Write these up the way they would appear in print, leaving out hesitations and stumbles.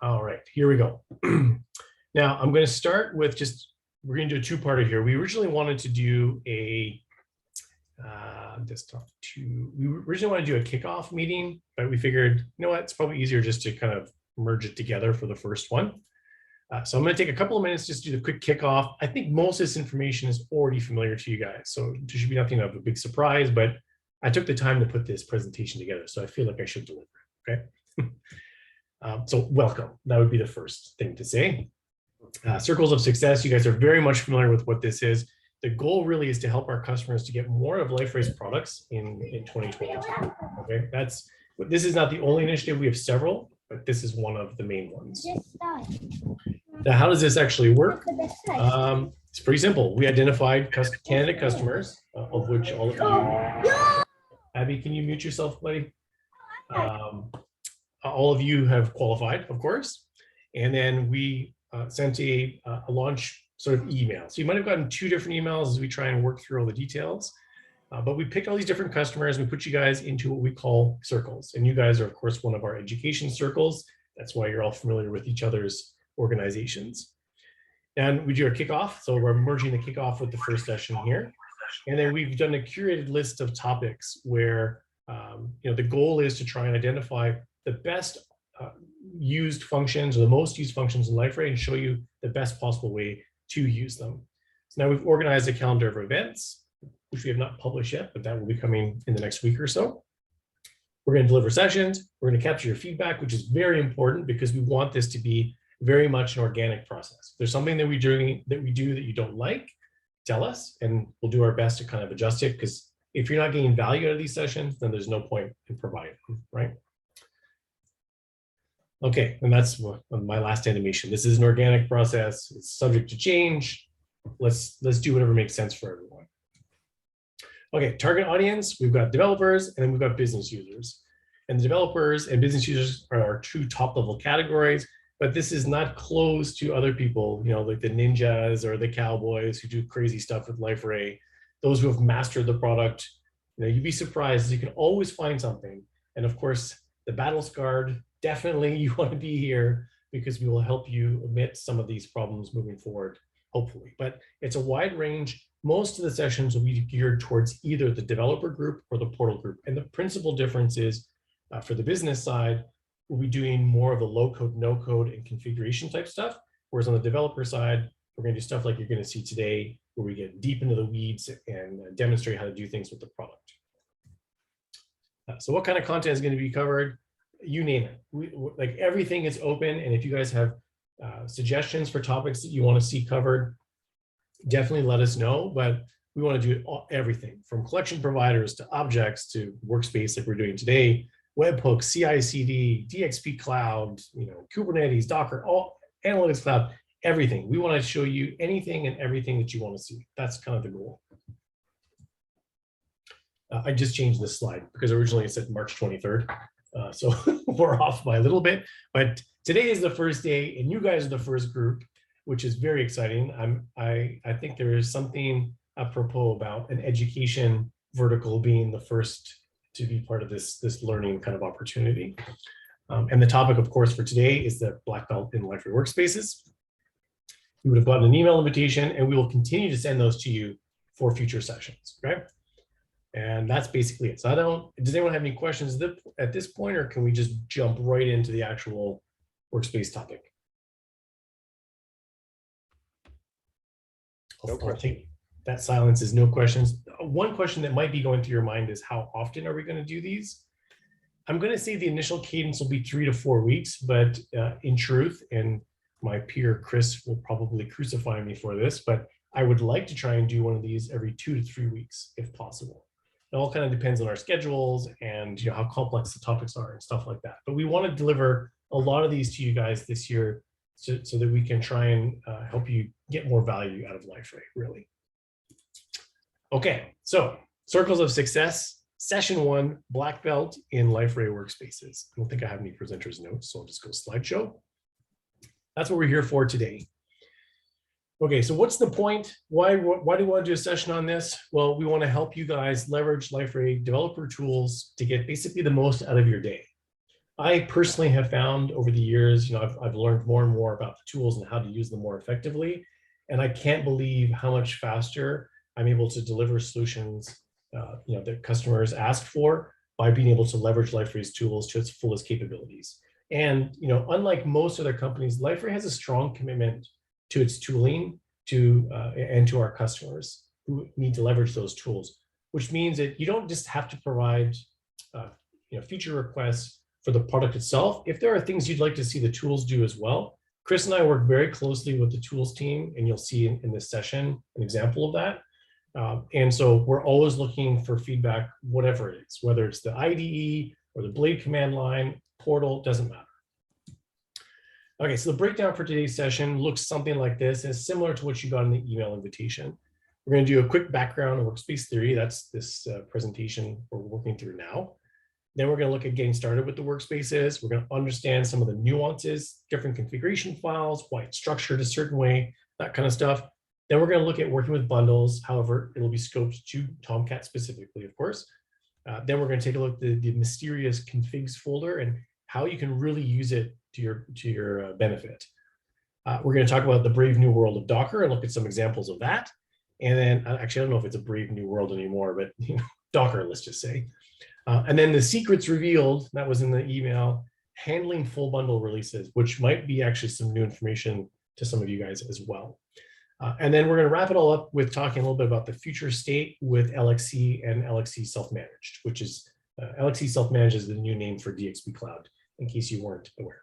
All right, here we go. Now I'm going to start with we're going to do a two-parter here. We originally wanted to do a we originally wanted to do a kickoff meeting, but we figured, you know what, it's probably easier just to kind of merge it together for the first one. So I'm going to take a couple of minutes just to do the quick kickoff. I think most of this information is already familiar to you guys, so there should be nothing of a big surprise, but I took the time to put this presentation together, so I feel like I should deliver, okay? So welcome, that would be the first thing to say. Circles of success, you guys are very much familiar with what this is. The goal really is to help our customers to get more of Liferay's products in 2022, okay? This is not the only initiative, we have several, but this is one of the main ones. Now, how does this actually work? It's pretty simple. We identified candidate customers, of which all of you, Abby, can you mute yourself, buddy? All of you have qualified, of course, and then we sent a launch sort of email. So you might have gotten 2 different emails as we try and work through all the details, but we picked all these different customers, we put you guys into what we call circles, and you guys are, of course, one of our education circles. That's why you're all familiar with each other's organizations. And we do our kickoff, so we're merging the kickoff with the first session here. And then we've done a curated list of topics where the goal is to try and identify the best used functions or the most used functions in Liferay and show you the best possible way to use them. So now we've organized a calendar of events, which we have not published yet, but that will be coming in the next week or so. We're going to deliver sessions. We're going to capture your feedback, which is very important because we want this to be very much an organic process. If there's something that we do that you don't like, tell us, and we'll do our best to kind of adjust it, because if you're not getting value out of these sessions, then there's no point in providing them, right? Okay, and that's my last animation. This is an organic process. It's subject to change. Let's do whatever makes sense for everyone. Okay, target audience, we've got developers and then we've got business users. And the developers and business users are our 2 top-level categories, but this is not closed to other people, like the ninjas or the cowboys who do crazy stuff with Liferay, those who have mastered the product. You'd be surprised, you can always find something. And of course, the battle-scarred, definitely you want to be here because we will help you omit some of these problems moving forward, hopefully. But it's a wide range. Most of the sessions will be geared towards either the developer group or the portal group. And the principal difference is for the business side, we'll be doing more of the low code, no code and configuration type stuff. Whereas on the developer side, we're going to do stuff like you're going to see today, where we get deep into the weeds and demonstrate how to do things with the product. So what kind of content is going to be covered? You name it. Like everything is open, and if you guys have suggestions for topics that you want to see covered, definitely let us know. But we want to do everything from collection providers to objects to workspace like we're doing today, webhooks, CI/CD, DXP Cloud, Kubernetes, Docker, all analytics cloud, everything. We want to show you anything and everything that you want to see. That's kind of the goal. I just changed this slide because originally it said March 23rd. So we're off by a little bit, but today is the first day and you guys are the first group, which is very exciting. I think there is something apropos about an education vertical being the first to be part of this learning kind of opportunity. And the topic, of course, for today is the Blackbelt in Liferay Workspaces. You would have gotten an email invitation and we will continue to send those to you for future sessions, okay? And that's basically it. So does anyone have any questions at this point, or can we just jump right into the actual workspace topic? I'll take that silence as no questions. One question that might be going through your mind is, how often are we going to do these? I'm going to say the initial cadence will be 3 to 4 weeks, but in truth, and my peer Chris will probably crucify me for this, but I would like to try and do one of these every 2 to 3 weeks if possible. It all kind of depends on our schedules and how complex the topics are and stuff like that. But we want to deliver a lot of these to you guys this year so that we can try and help you get more value out of Liferay, really. Okay, so circles of success, session 1, Black Belt in Liferay Workspaces. I don't think I have any presenters notes, so I'll just go slideshow. That's what we're here for today. Okay, so what's the point? Why do we want to do a session on this? Well, we want to help you guys leverage Liferay developer tools to get basically the most out of your day. I personally have found over the years, I've learned more and more about the tools and how to use them more effectively. And I can't believe how much faster I'm able to deliver solutions, that customers ask for by being able to leverage Liferay's tools to its fullest capabilities. And, unlike most other companies, Liferay has a strong commitment to its tooling and to our customers who need to leverage those tools, which means that you don't just have to provide, feature requests for the product itself. If there are things you'd like to see the tools do as well, Chris and I work very closely with the tools team, and you'll see in this session an example of that. And so we're always looking for feedback, whatever it is, whether it's the IDE or the Blade command line, portal, doesn't matter. Okay, so the breakdown for today's session looks something like this, and it's similar to what you got in the email invitation. We're going to do a quick background on workspace theory. That's this presentation we're working through now. Then we're going to look at getting started with the workspaces. We're going to understand some of the nuances, different configuration files, why it's structured a certain way, that kind of stuff. Then we're going to look at working with bundles. However, it'll be scoped to Tomcat specifically, of course. Then we're going to take a look at the mysterious configs folder and how you can really use it to your benefit. We're going to talk about the brave new world of Docker and look at some examples of that. And then, actually, I don't know if it's a brave new world anymore, but Docker, let's just say. And then the secrets revealed, that was in the email, handling full bundle releases, which might be actually some new information to some of you guys as well. And then we're going to wrap it all up with talking a little bit about the future state with LXC and LXC self-managed, which is LXC self-managed is the new name for DXP Cloud, in case you weren't aware.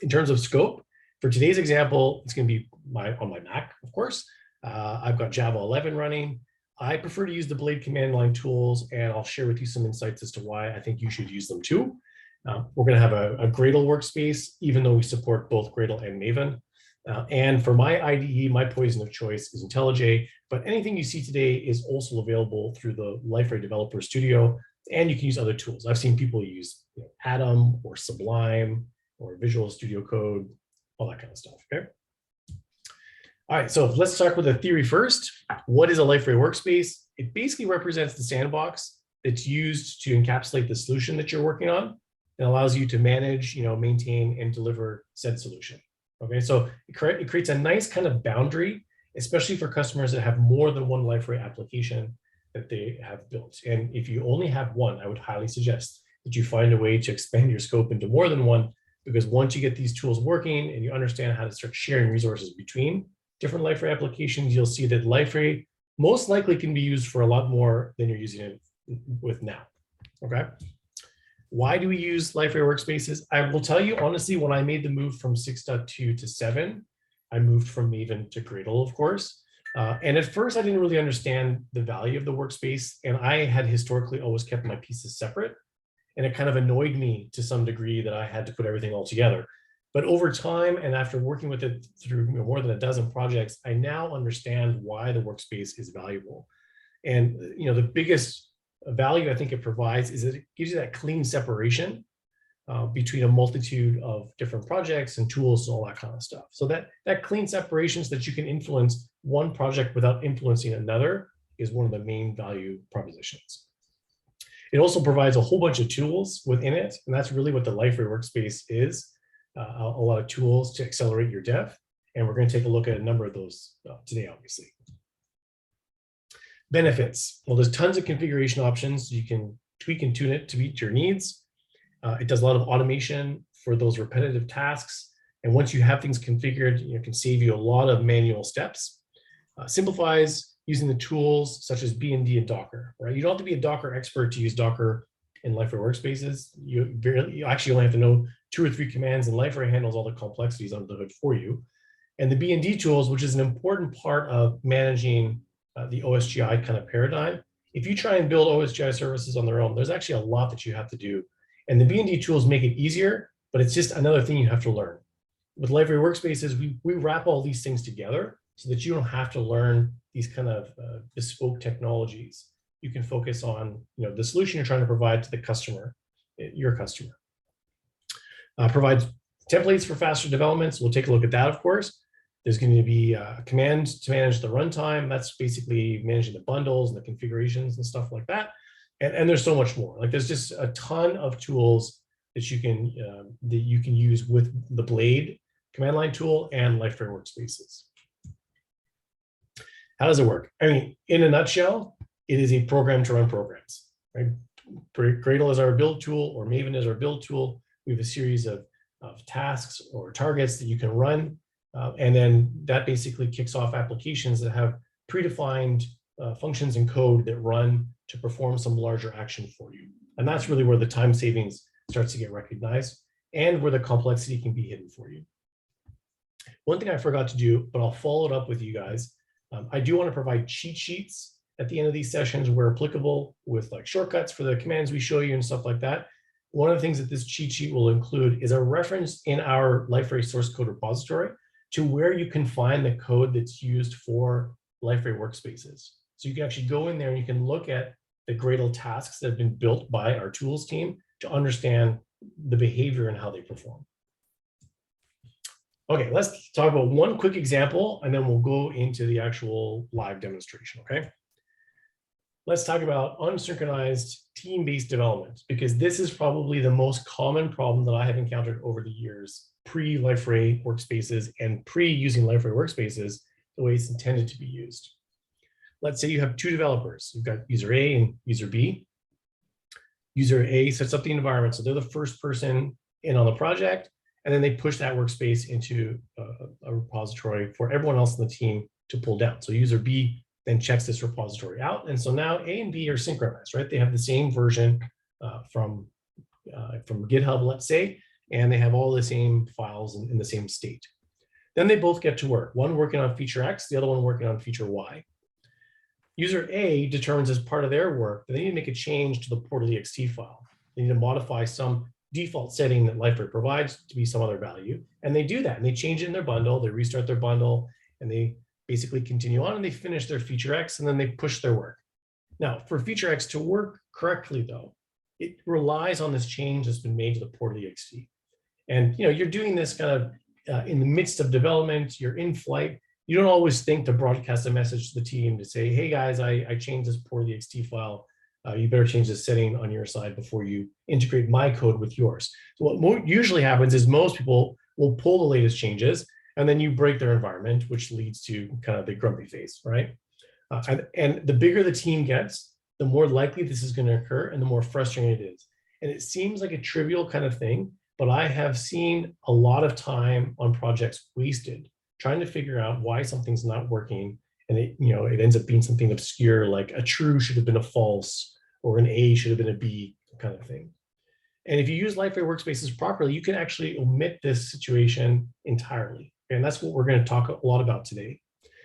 In terms of scope, for today's example, it's going to be on my Mac, of course. I've got Java 11 running. I prefer to use the Blade command line tools, and I'll share with you some insights as to why I think you should use them too. We're going to have a Gradle workspace, even though we support both Gradle and Maven. And for my IDE, my poison of choice is IntelliJ, but anything you see today is also available through the Liferay Developer Studio, and you can use other tools. I've seen people use Atom or Sublime or Visual Studio Code, all that kind of stuff, okay? All right, so let's start with the theory first. What is a Liferay workspace? It basically represents the sandbox that's used to encapsulate the solution that you're working on and allows you to manage, maintain, and deliver said solution. Okay, so it creates a nice kind of boundary, especially for customers that have more than one Liferay application that they have built. And if you only have one, I would highly suggest that you find a way to expand your scope into more than one, because once you get these tools working and you understand how to start sharing resources between different Liferay applications, you'll see that Liferay most likely can be used for a lot more than you're using it with now, okay? Why do we use Liferay Workspaces? I will tell you, honestly, when I made the move from 6.2 to 7, I moved from Maven to Gradle, of course. And at first, I didn't really understand the value of the workspace, and I had historically always kept my pieces separate. And it kind of annoyed me to some degree that I had to put everything all together. But over time, and after working with it through more than a dozen projects, I now understand why the workspace is valuable. And the biggest value I think it provides is that it gives you that clean separation between a multitude of different projects and tools and all that kind of stuff. So that clean separation so that you can influence one project without influencing another is one of the main value propositions. It also provides a whole bunch of tools within it, and that's really what the Liferay workspace is. A lot of tools to accelerate your dev, and we're going to take a look at a number of those today, obviously. Benefits. Well, there's tons of configuration options. You can tweak and tune it to meet your needs. It does a lot of automation for those repetitive tasks. And once you have things configured, it can save you a lot of manual steps. Simplifies using the tools such as BND and Docker, right? You don't have to be a Docker expert to use Docker in Liferay Workspaces. You actually only have to know 2 or 3 commands, and Liferay handles all the complexities under the hood for you. And the BND tools, which is an important part of managing the OSGI kind of paradigm. If you try and build OSGI services on their own, there's actually a lot that you have to do. And the BND tools make it easier, but it's just another thing you have to learn. With Liferay Workspaces, we wrap all these things together so that you don't have to learn these kind of bespoke technologies. You can focus on the solution you're trying to provide to the customer, your customer. Provides templates for faster developments. We'll take a look at that, of course. There's going to be a command to manage the runtime. That's basically managing the bundles and the configurations and stuff like that. And there's so much more. Like there's just a ton of tools that you can use with the Blade command line tool and Liferay Workspaces. How does it work? I mean, in a nutshell, it is a program to run programs, right? Gradle is our build tool, or Maven is our build tool. We have a series of tasks or targets that you can run. And then that basically kicks off applications that have predefined functions and code that run to perform some larger action for you. And that's really where the time savings starts to get recognized and where the complexity can be hidden for you. One thing I forgot to do, but I'll follow it up with you guys. I do want to provide cheat sheets at the end of these sessions where applicable, with like shortcuts for the commands we show you and stuff like that. One of the things that this cheat sheet will include is a reference in our Liferay source code repository to where you can find the code that's used for Liferay Workspaces. So you can actually go in there and you can look at the Gradle tasks that have been built by our tools team to understand the behavior and how they perform. Okay, let's talk about one quick example, and then we'll go into the actual live demonstration, okay? Let's talk about unsynchronized team-based development, because this is probably the most common problem that I have encountered over the years, pre-Liferay Workspaces and pre-using Liferay Workspaces the way it's intended to be used. Let's say you have two developers. You've got user A and user B. User A sets up the environment, so they're the first person in on the project, and then they push that workspace into a repository for everyone else in the team to pull down. So user B then checks this repository out, and so now A and B are synchronized, right? They have the same version from GitHub, let's say, and they have all the same files in the same state. Then they both get to work, one working on feature X, the other one working on feature Y. User A determines as part of their work that they need to make a change to the portal.txt file. They need to modify some default setting that Liferay provides to be some other value. And they do that, and they change it in their bundle, they restart their bundle, and they basically continue on, and they finish their feature X, and then they push their work. Now, for feature X to work correctly, though, it relies on this change that's been made to the portal.txt. And you're doing this kind of in the midst of development, you're in flight. You don't always think to broadcast a message to the team to say, hey guys, I changed this portal.txt file. You better change this setting on your side before you integrate my code with yours. So what usually happens is most people will pull the latest changes, and then you break their environment, which leads to kind of the grumpy face, right? And the bigger the team gets, the more likely this is going to occur and the more frustrating it is. And it seems like a trivial kind of thing, but I have seen a lot of time on projects wasted trying to figure out why something's not working. And it ends up being something obscure, like a true should have been a false, or an A should have been a B kind of thing. And if you use Liferay Workspaces properly, you can actually omit this situation entirely. And that's what we're going to talk a lot about today.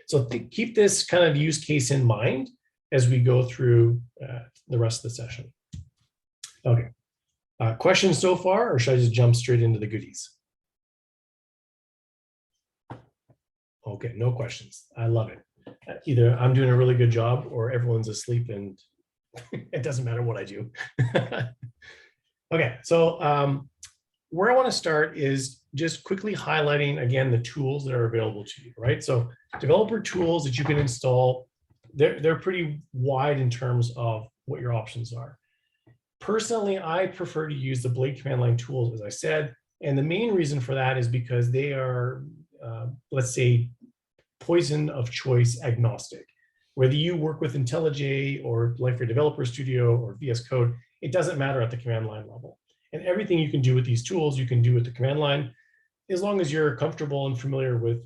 So keep this kind of use case in mind as we go through the rest of the session. Okay. Questions so far, or should I just jump straight into the goodies? Okay, no questions. I love it. Either I'm doing a really good job or everyone's asleep and it doesn't matter what I do. Okay, so where I want to start is just quickly highlighting again the tools that are available to you, right? So developer tools that you can install, they're pretty wide in terms of what your options are. Personally, I prefer to use the Blade command line tools, as I said, and the main reason for that is because they are, let's say, poison of choice agnostic. Whether you work with IntelliJ or Liferay Developer Studio or VS Code, it doesn't matter at the command line level. And everything you can do with these tools, you can do with the command line, as long as you're comfortable and familiar with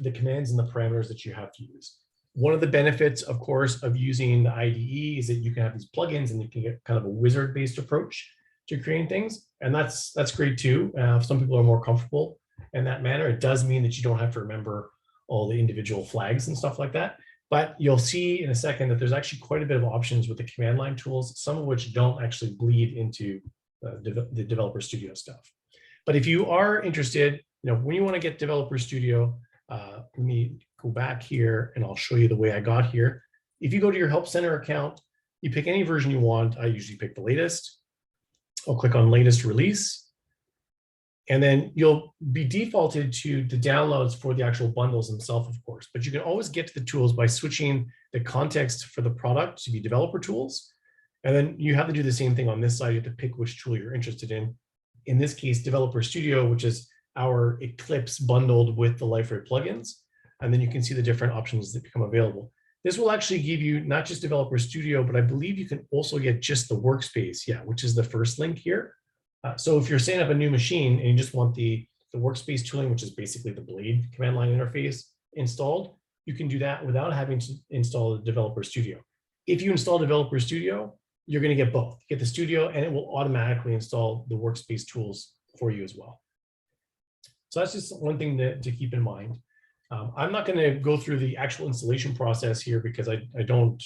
the commands and the parameters that you have to use. One of the benefits, of course, of using the IDE is that you can have these plugins and you can get kind of a wizard-based approach to creating things. And that's great too. Some people are more comfortable in that manner. It does mean that you don't have to remember all the individual flags and stuff like that. But you'll see in a second that there's actually quite a bit of options with the command line tools, some of which don't actually bleed into the Developer Studio stuff. But if you are interested, when you want to get Developer Studio, let me go back here and I'll show you the way I got here. If you go to your Help Center account, you pick any version you want. I usually pick the latest. I'll click on latest release. And then you'll be defaulted to the downloads for the actual bundles themselves, of course. But you can always get to the tools by switching the context for the product to be developer tools. And then you have to do the same thing on this side. You have to pick which tool you're interested in. In this case, Developer Studio, which is our Eclipse bundled with the Liferay plugins. And then you can see the different options that become available. This will actually give you not just Developer Studio, but I believe you can also get just the workspace, which is the first link here. So if you're setting up a new machine and you just want the workspace tooling, which is basically the Blade command line interface installed, you can do that without having to install the Developer Studio. If you install Developer Studio, you're going to get both. Get the Studio, and it will automatically install the workspace tools for you as well. So that's just one thing to keep in mind. I'm not going to go through the actual installation process here because I don't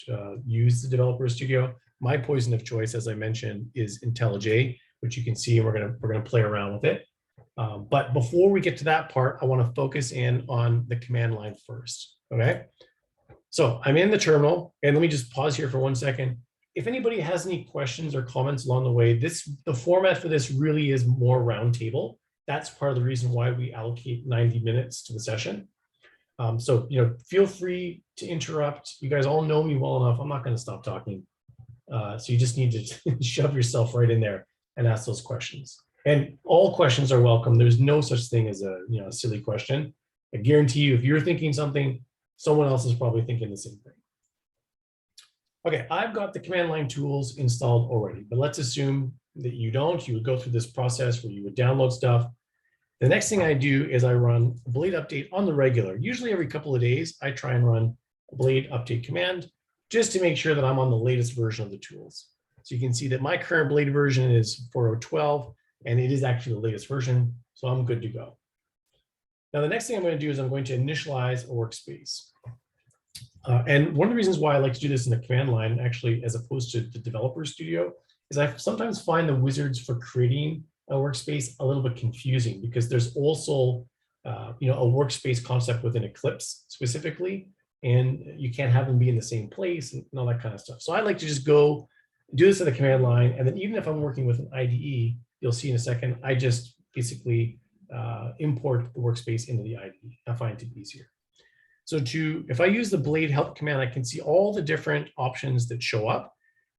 use the Developer Studio. My poison of choice, as I mentioned, is IntelliJ, which you can see, and we're going to play around with it. But before we get to that part, I want to focus in on the command line first. Okay. So I'm in the terminal, and let me just pause here for 1 second. If anybody has any questions or comments along the way, the format for this really is more roundtable. That's part of the reason why we allocate 90 minutes to the session. So, feel free to interrupt. You guys all know me well enough. I'm not going to stop talking. So you just need to shove yourself right in there and ask those questions. And all questions are welcome. There's no such thing as a silly question. I guarantee you, if you're thinking something, someone else is probably thinking the same thing. Okay, I've got the command line tools installed already, but let's assume that you don't. You would go through this process where you would download stuff. The next thing I do is I run a Blade update on the regular. Usually every couple of days, I try and run a Blade update command just to make sure that I'm on the latest version of the tools. So you can see that my current Blade version is 4.0.12, and it is actually the latest version, so I'm good to go. Now, the next thing I'm going to do is I'm going to initialize a workspace. And one of the reasons why I like to do this in the command line, actually, as opposed to the Developer Studio, is I sometimes find the wizards for creating a workspace a little bit confusing because there's also, a workspace concept within Eclipse specifically, and you can't have them be in the same place and all that kind of stuff. So I like to just go do this in the command line, and then even if I'm working with an IDE, you'll see in a second, I just basically import the workspace into the IDE. I find it easier. So if I use the Blade help command, I can see all the different options that show up.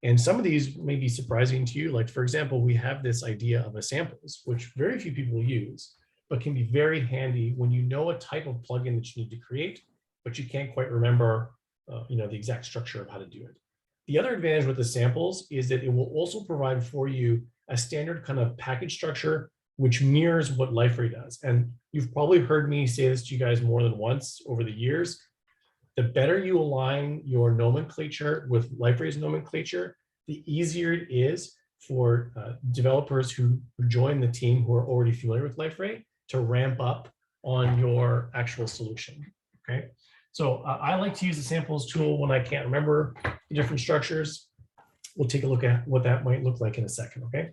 And some of these may be surprising to you. Like, for example, we have this idea of a samples, which very few people use, but can be very handy when you know a type of plugin that you need to create, but you can't quite remember the exact structure of how to do it. The other advantage with the samples is that it will also provide for you a standard kind of package structure which mirrors what Liferay does. And you've probably heard me say this to you guys more than once over the years. The better you align your nomenclature with Liferay's nomenclature, the easier it is for developers who join the team who are already familiar with Liferay to ramp up on your actual solution, okay? So I like to use the samples tool when I can't remember the different structures. We'll take a look at what that might look like in a second, okay?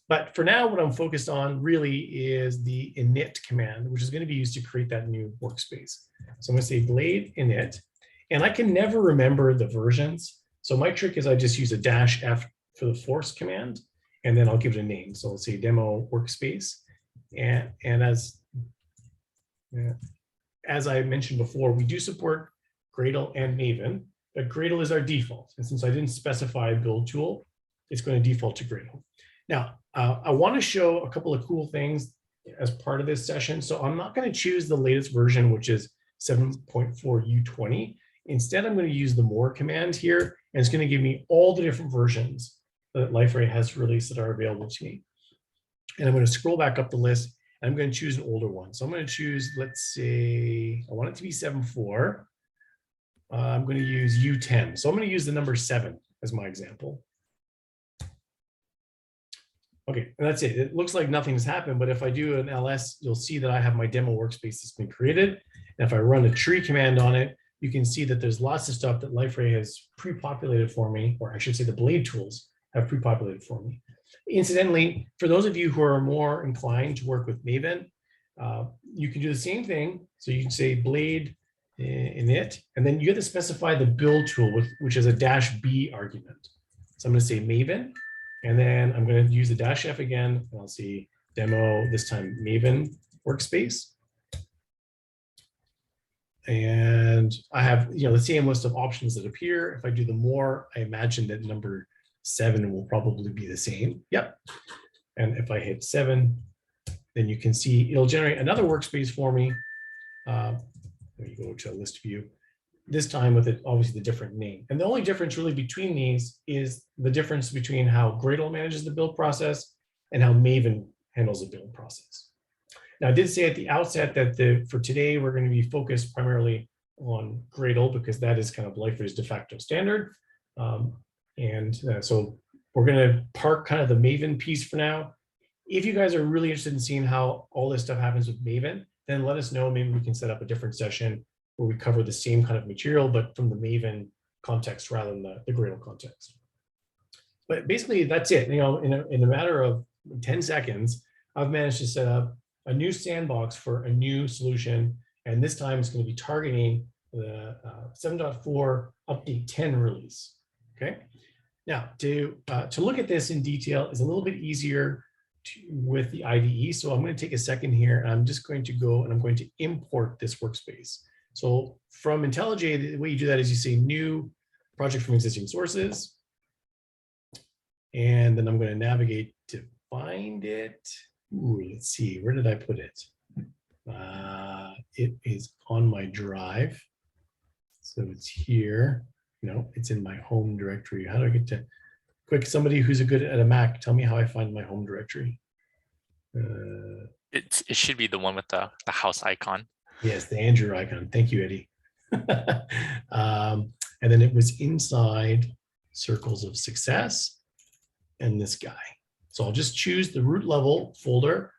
But for now, what I'm focused on really is the init command, which is going to be used to create that new workspace. So I'm going to say blade init, and I can never remember the versions. So my trick is I just use a -F for the force command, and then I'll give it a name. So let's say demo workspace. And as I mentioned before, we do support Gradle and Maven, but Gradle is our default. And since I didn't specify a build tool, it's going to default to Gradle. Now, I want to show a couple of cool things as part of this session. So I'm not going to choose the latest version, which is 7.4U20. Instead, I'm going to use the more command here, and it's going to give me all the different versions that Liferay has released that are available to me. And I'm going to scroll back up the list, and I'm going to choose an older one. So I'm going to choose, let's say, I want it to be 7.4. I'm going to use U10. So I'm going to use the number 7 as my example. Okay, and that's it. It looks like nothing's happened, but if I do an ls, you'll see that I have my demo workspace that's been created. And if I run a tree command on it, you can see that there's lots of stuff that Liferay has pre-populated for me, or I should say the Blade tools have pre-populated for me. Incidentally, for those of you who are more inclined to work with Maven, you can do the same thing. So you can say Blade init, and then you have to specify the build tool, which is a -B argument. So I'm going to say Maven. And then I'm going to use the -F again, and I'll see demo, this time Maven workspace. And I have, the same list of options that appear. If I do the more, I imagine that number 7 will probably be the same. Yep. And if I hit 7, then you can see it'll generate another workspace for me. Let me go to a list view. This time with it, obviously the different name. And the only difference really between these is the difference between how Gradle manages the build process and how Maven handles the build process. Now, I did say at the outset that for today, we're going to be focused primarily on Gradle because that is kind of Liferay's de facto standard. So we're going to park kind of the Maven piece for now. If you guys are really interested in seeing how all this stuff happens with Maven, then let us know. Maybe we can set up a different session where we cover the same kind of material, but from the Maven context rather than the Gradle context. But basically, that's it. In a matter of 10 seconds, I've managed to set up a new sandbox for a new solution. And this time it's going to be targeting the 7.4 update 10 release. Okay. Now, to look at this in detail is a little bit easier with the IDE. So I'm going to take a second here, and I'm just going to go and I'm going to import this workspace. So from IntelliJ, the way you do that is you say new project from existing sources. And then I'm going to navigate to find it. Ooh, let's see, where did I put it? It is on my drive. So it's here. No, it's in my home directory. How do I get to, quick, somebody who's good at a Mac, tell me how I find my home directory. It should be the one with the house icon. Yes, the Andrew icon. Thank you, Eddie. And then it was inside Circles of Success and this guy. So I'll just choose the root level folder.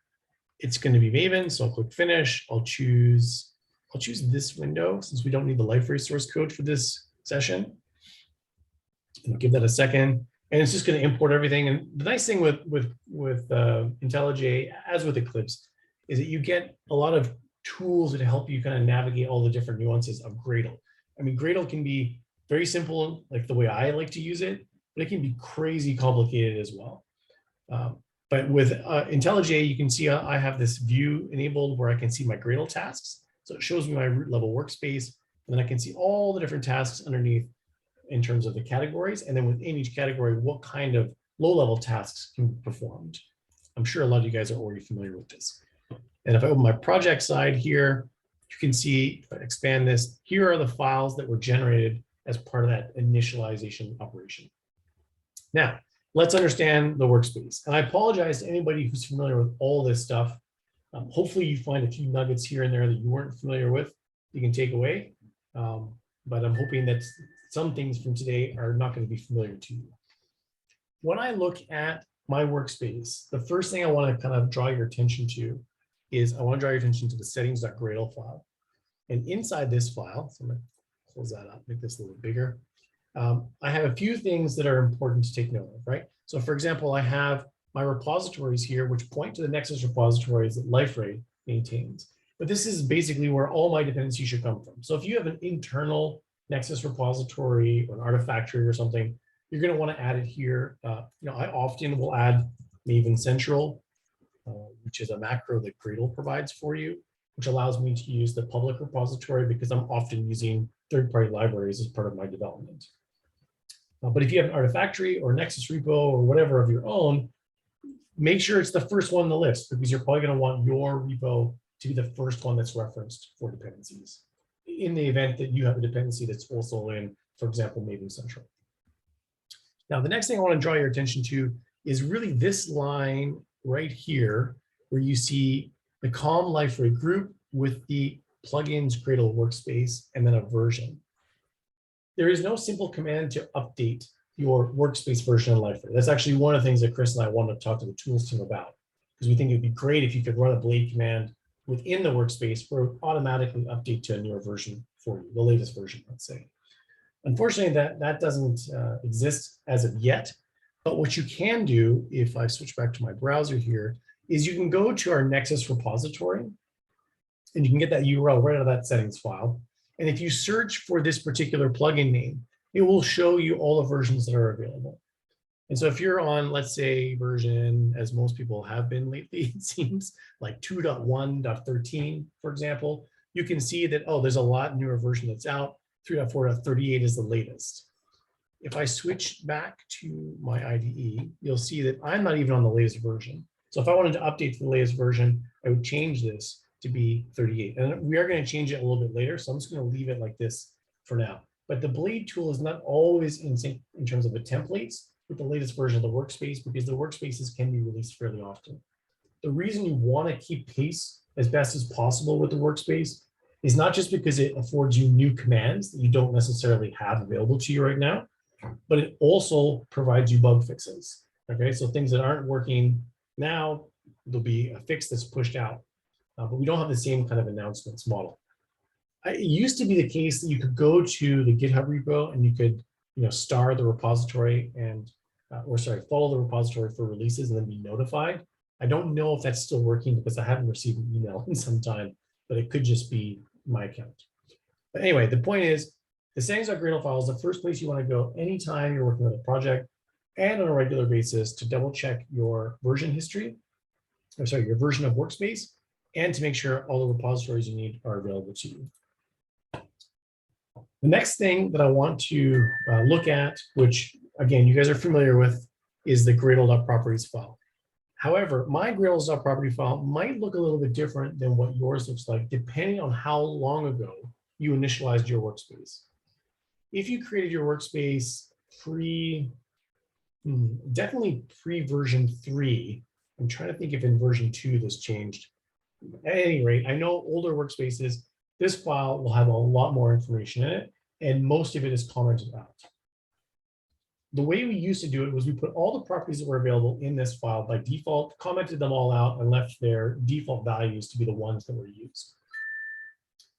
It's going to be Maven, so I'll click Finish. I'll choose this window since we don't need the Liferay source code for this session. And I'll give that a second, and it's just going to import everything. And the nice thing with IntelliJ, as with Eclipse, is that you get a lot of tools that help you kind of navigate all the different nuances of Gradle. I mean, Gradle can be very simple, like the way I like to use it, but it can be crazy complicated as well. But with IntelliJ, you can see I have this view enabled where I can see my Gradle tasks. So it shows me my root level workspace, and then I can see all the different tasks underneath in terms of the categories. And then within each category, what kind of low-level tasks can be performed. I'm sure a lot of you guys are already familiar with this. And if I open my project side here, you can see, if I expand this, here are the files that were generated as part of that initialization operation. Now, let's understand the workspace. And I apologize to anybody who's familiar with all this stuff. Hopefully you find a few nuggets here and there that you weren't familiar with, you can take away. But I'm hoping that some things from today are not going to be familiar to you. When I look at my workspace, the first thing I want to kind of draw your attention to is I want to draw your attention to the settings.gradle file. And inside this file, so I'm going to close that up, make this a little bigger. I have a few things that are important to take note of, right? So for example, I have my repositories here, which point to the Nexus repositories that Liferay maintains. But this is basically where all my dependencies should come from. So if you have an internal Nexus repository or an artifactory or something, you're going to want to add it here. I often will add Maven Central, which is a macro that Gradle provides for you, which allows me to use the public repository because I'm often using third-party libraries as part of my development. But if you have an artifactory or Nexus repo or whatever of your own, make sure it's the first one on the list because you're probably going to want your repo to be the first one that's referenced for dependencies in the event that you have a dependency that's also in, for example, Maven Central. Now, the next thing I want to draw your attention to is really this line right here, where you see the COM Liferay group with the plugins Gradle Workspace and then a version. There is no simple command to update your workspace version of Liferay. That's actually one of the things that Chris and I want to talk to the tools team about, because we think it'd be great if you could run a blade command within the workspace where it automatically update to a newer version for you, the latest version, let's say. Unfortunately, that doesn't exist as of yet. But what you can do, if I switch back to my browser here, is you can go to our Nexus repository, and you can get that URL right out of that settings file. And if you search for this particular plugin name, it will show you all the versions that are available. And so if you're on, let's say, version, as most people have been lately, it seems like 2.1.13, for example, you can see that, oh, there's a lot newer version that's out. 3.4.38 is the latest. If I switch back to my IDE, you'll see that I'm not even on the latest version. So if I wanted to update to the latest version, I would change this to be 38. And we are going to change it a little bit later. So I'm just going to leave it like this for now. But the blade tool is not always in sync in terms of the templates with the latest version of the workspace, because the workspaces can be released fairly often. The reason you want to keep pace as best as possible with the workspace is not just because it affords you new commands that you don't necessarily have available to you right now, but it also provides you bug fixes. Okay, so things that aren't working now, there'll be a fix that's pushed out, but we don't have the same kind of announcements model. It used to be the case that you could go to the GitHub repo and you could, star the repository and, follow the repository for releases and then be notified. I don't know if that's still working because I haven't received an email in some time, but it could just be my account. But anyway, the point is, the settings.gradle file is the first place you want to go anytime you're working with a project and on a regular basis to double check your version history, your version of Workspace, and to make sure all the repositories you need are available to you. The next thing that I want to look at, which again, you guys are familiar with, is the Gradle.properties file. However, my Gradle.property file might look a little bit different than what yours looks like, depending on how long ago you initialized your workspace. If you created your workspace definitely pre-version 3, I'm trying to think if in version 2 this changed. At any rate, I know older workspaces, this file will have a lot more information in it, and most of it is commented out. The way we used to do it was we put all the properties that were available in this file by default, commented them all out, and left their default values to be the ones that were used.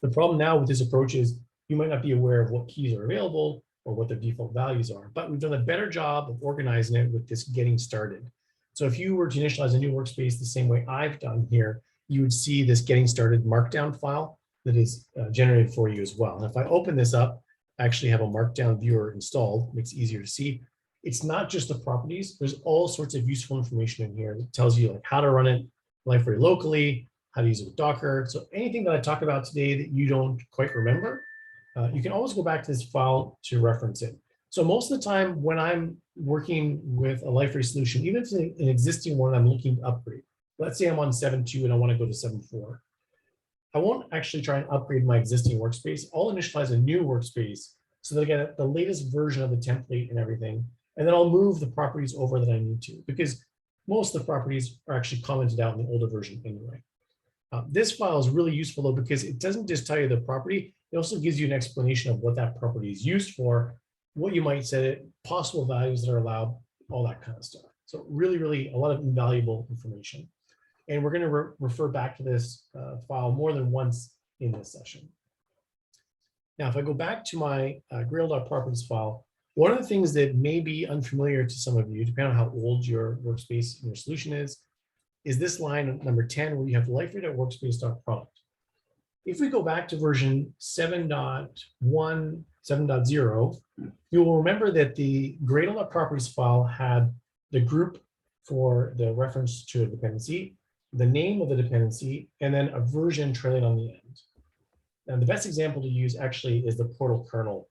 The problem now with this approach is you might not be aware of what keys are available or what the default values are, but we've done a better job of organizing it with this getting started. So if you were to initialize a new workspace the same way I've done here, you would see this getting started markdown file that is generated for you as well. And if I open this up, I actually have a markdown viewer installed, makes it easier to see. It's not just the properties, there's all sorts of useful information in here that tells you like how to run it Liferay locally, how to use it with Docker. So anything that I talk about today that you don't quite remember, you can always go back to this file to reference it. So most of the time when I'm working with a Liferay solution, even if it's an existing one I'm looking to upgrade, let's say I'm on 7.2 and I want to go to 7.4, I won't actually try and upgrade my existing workspace. I'll initialize a new workspace so that I get the latest version of the template and everything. And then I'll move the properties over that I need to, because most of the properties are actually commented out in the older version anyway. This file is really useful though, because it doesn't just tell you the property, it also gives you an explanation of what that property is used for, what you might set it, possible values that are allowed, all that kind of stuff. So really, really a lot of invaluable information. And we're going to refer back to this file more than once in this session. Now, if I go back to my Gradle.properties file, one of the things that may be unfamiliar to some of you, depending on how old your workspace and your solution is this line number 10, where you have Liferay.Workspace.Product. If we go back to version 7.1, 7.0, you will remember that the Gradle.properties file had the group for the reference to a dependency, the name of the dependency, and then a version trailing on the end. And the best example to use actually is the portal kernel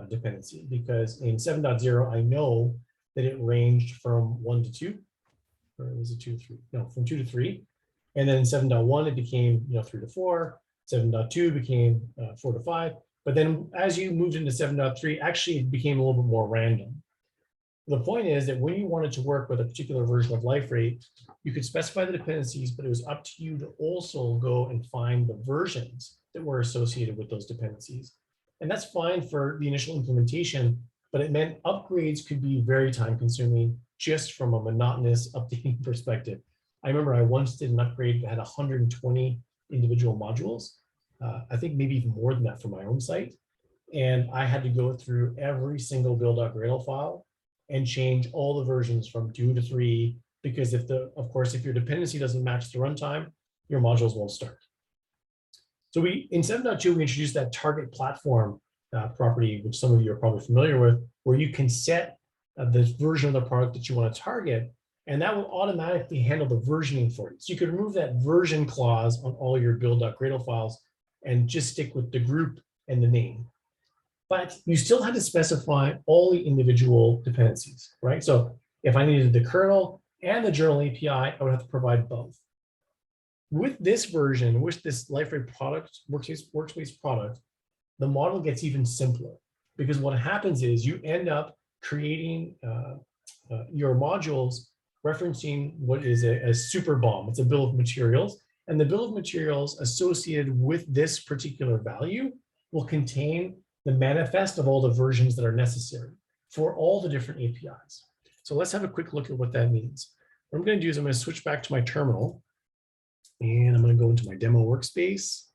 dependency, because in 7.0, I know that it ranged from 1 to 2, or was it 2 to 3? No, from 2 to 3. And then in 7.1, it became 3 to 4. 7.2 became 4 to 5. But then as you moved into 7.3, actually it became a little bit more random. The point is that when you wanted to work with a particular version of Liferay, you could specify the dependencies, but it was up to you to also go and find the versions that were associated with those dependencies. And that's fine for the initial implementation, but it meant upgrades could be very time consuming just from a monotonous updating perspective. I remember I once did an upgrade that had 120 individual modules. I think maybe even more than that for my own site. And I had to go through every single build.gradle file and change all the versions from 2 to 3, because of course, if your dependency doesn't match the runtime, your modules won't start. So in 7.2, we introduced that target platform property, which some of you are probably familiar with, where you can set the version of the product that you want to target, and that will automatically handle the versioning for you. So you could remove that version clause on all your build.gradle files and just stick with the group and the name. But you still had to specify all the individual dependencies, right? So if I needed the kernel and the journal API, I would have to provide both. With this version, with this Liferay product, workspace product, the model gets even simpler, because what happens is you end up creating your modules referencing what is a superbomb. It's a bill of materials, and the bill of materials associated with this particular value will contain the manifest of all the versions that are necessary for all the different APIs. So let's have a quick look at what that means. What I'm going to do is I'm going to switch back to my terminal, and I'm going to go into my demo workspace,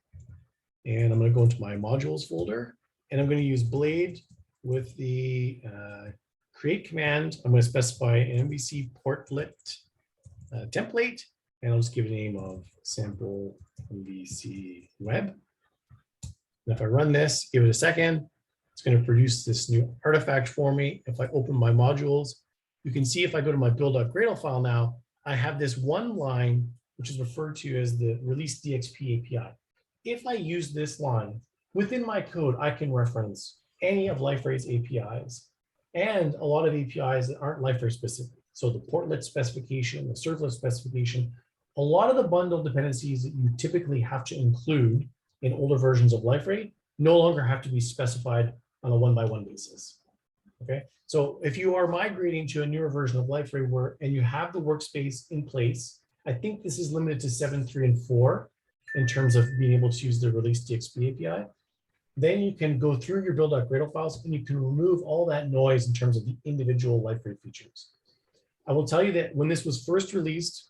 and I'm going to go into my modules folder, and I'm going to use Blade with the create command. I'm going to specify an MVC portlet template, and I'll just give it a name of sample MVC web. And if I run this, give it a second, it's going to produce this new artifact for me. If I open my modules, you can see if I go to my build.gradle file now, I have this one line, which is referred to as the release DXP API. If I use this line within my code, I can reference any of Liferay's APIs and a lot of APIs that aren't Liferay specific. So the portlet specification, the servlet specification, a lot of the bundle dependencies that you typically have to include in older versions of Liferay no longer have to be specified on a one-by-one basis. Okay, so if you are migrating to a newer version of Liferay and you have the workspace in place, I think this is limited to 7.3 and 4 in terms of being able to use the release DXP API. Then you can go through your build.gradle files and you can remove all that noise in terms of the individual Liferay features. I will tell you that when this was first released,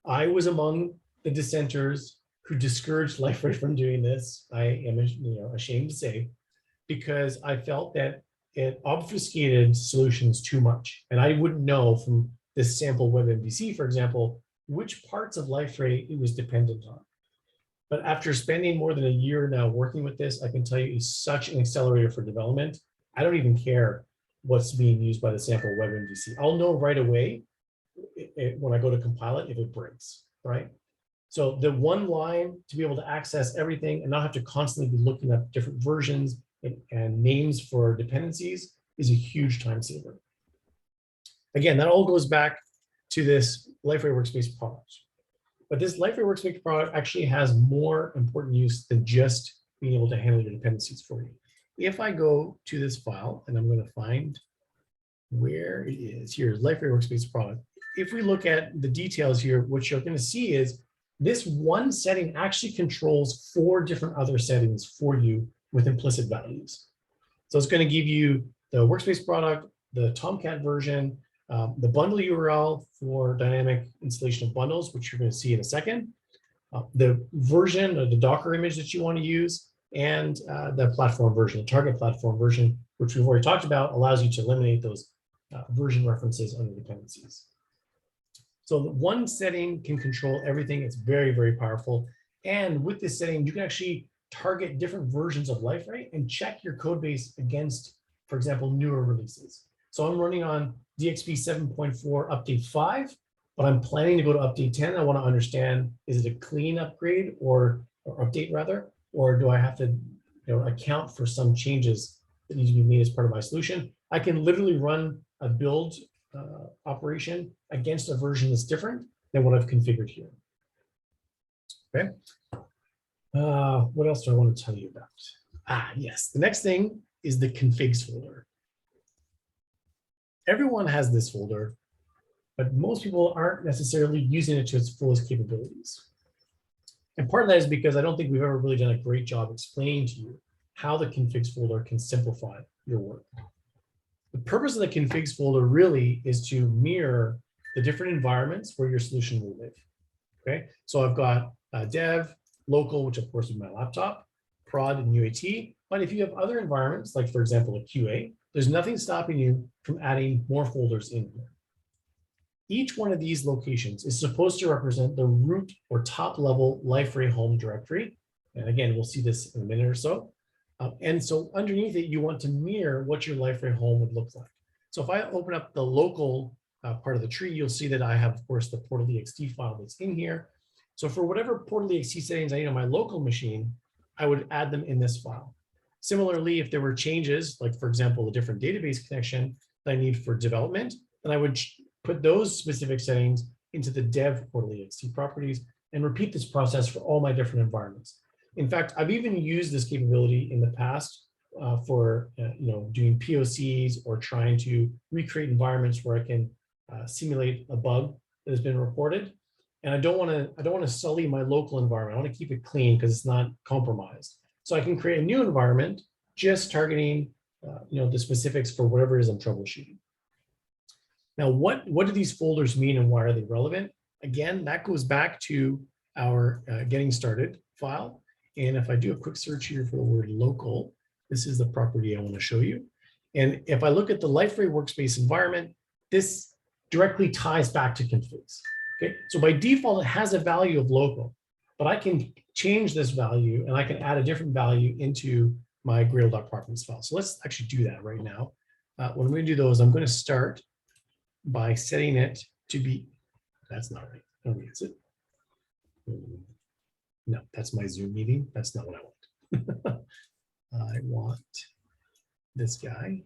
I was among the dissenters who discouraged Liferay from doing this. I am ashamed to say, because I felt that it obfuscated solutions too much. And I wouldn't know from this sample web MVC, for example, which parts of Liferay it was dependent on. But after spending more than a year now working with this, I can tell you it's such an accelerator for development. I don't even care what's being used by the sample web MVC. I'll know right away when I go to compile it if it breaks, right? So the one line to be able to access everything and not have to constantly be looking up different versions and names for dependencies is a huge time saver. Again, that all goes back to this Liferay Workspace product. But this Liferay Workspace product actually has more important use than just being able to handle your dependencies for you. If I go to this file, and I'm going to find where it is, here's Liferay Workspace product. If we look at the details here, what you're going to see is this one setting actually controls 4 different other settings for you with implicit values. So it's going to give you the Workspace product, the Tomcat version, the bundle URL for dynamic installation of bundles, which you're going to see in a second, the version or the Docker image that you want to use, and the platform version, the target platform version, which we've already talked about, allows you to eliminate those version references under dependencies. So one setting can control everything. It's very, very powerful. And with this setting, you can actually target different versions of Liferay and check your code base against, for example, newer releases. So I'm running on DXP 7.4 update 5, but I'm planning to go to update 10. I want to understand, is it a clean upgrade or update rather, or do I have to account for some changes that need to be made as part of my solution? I can literally run a build operation against a version that's different than what I've configured here. Okay. What else do I want to tell you about? Yes, the next thing is the configs folder. Everyone has this folder, but most people aren't necessarily using it to its fullest capabilities. And part of that is because I don't think we've ever really done a great job explaining to you how the configs folder can simplify your work. The purpose of the configs folder really is to mirror the different environments where your solution will live. Okay, so I've got dev, local, which of course is my laptop, prod, and UAT. But if you have other environments, like for example, a QA, there's nothing stopping you from adding more folders in here. Each one of these locations is supposed to represent the root or top level Liferay home directory. And again, we'll see this in a minute or so. And so underneath it, you want to mirror what your Liferay home would look like. So if I open up the local part of the tree, you'll see that I have, of course, the portal.ext file that's in here. So for whatever portal.ext settings I need on my local machine, I would add them in this file. Similarly, if there were changes, like for example, a different database connection that I need for development, then I would put those specific settings into the dev.LXC properties and repeat this process for all my different environments. In fact, I've even used this capability in the past for doing POCs or trying to recreate environments where I can simulate a bug that has been reported. And I don't want to sully my local environment. I want to keep it clean because it's not compromised. So I can create a new environment just targeting the specifics for whatever it is I'm troubleshooting. Now, what do these folders mean and why are they relevant? Again, that goes back to our getting started file. And if I do a quick search here for the word local, this is the property I want to show you. And if I look at the Liferay Workspace environment, this directly ties back to configs. Okay, so by default, it has a value of local, but I can change this value and I can add a different value into my Gradle.properties file. So let's actually do that right now. What I'm going to do though is I'm going to start by setting it to be, that's not right. Oh, is it? No, that's my Zoom meeting. That's not what I want. I want this guy.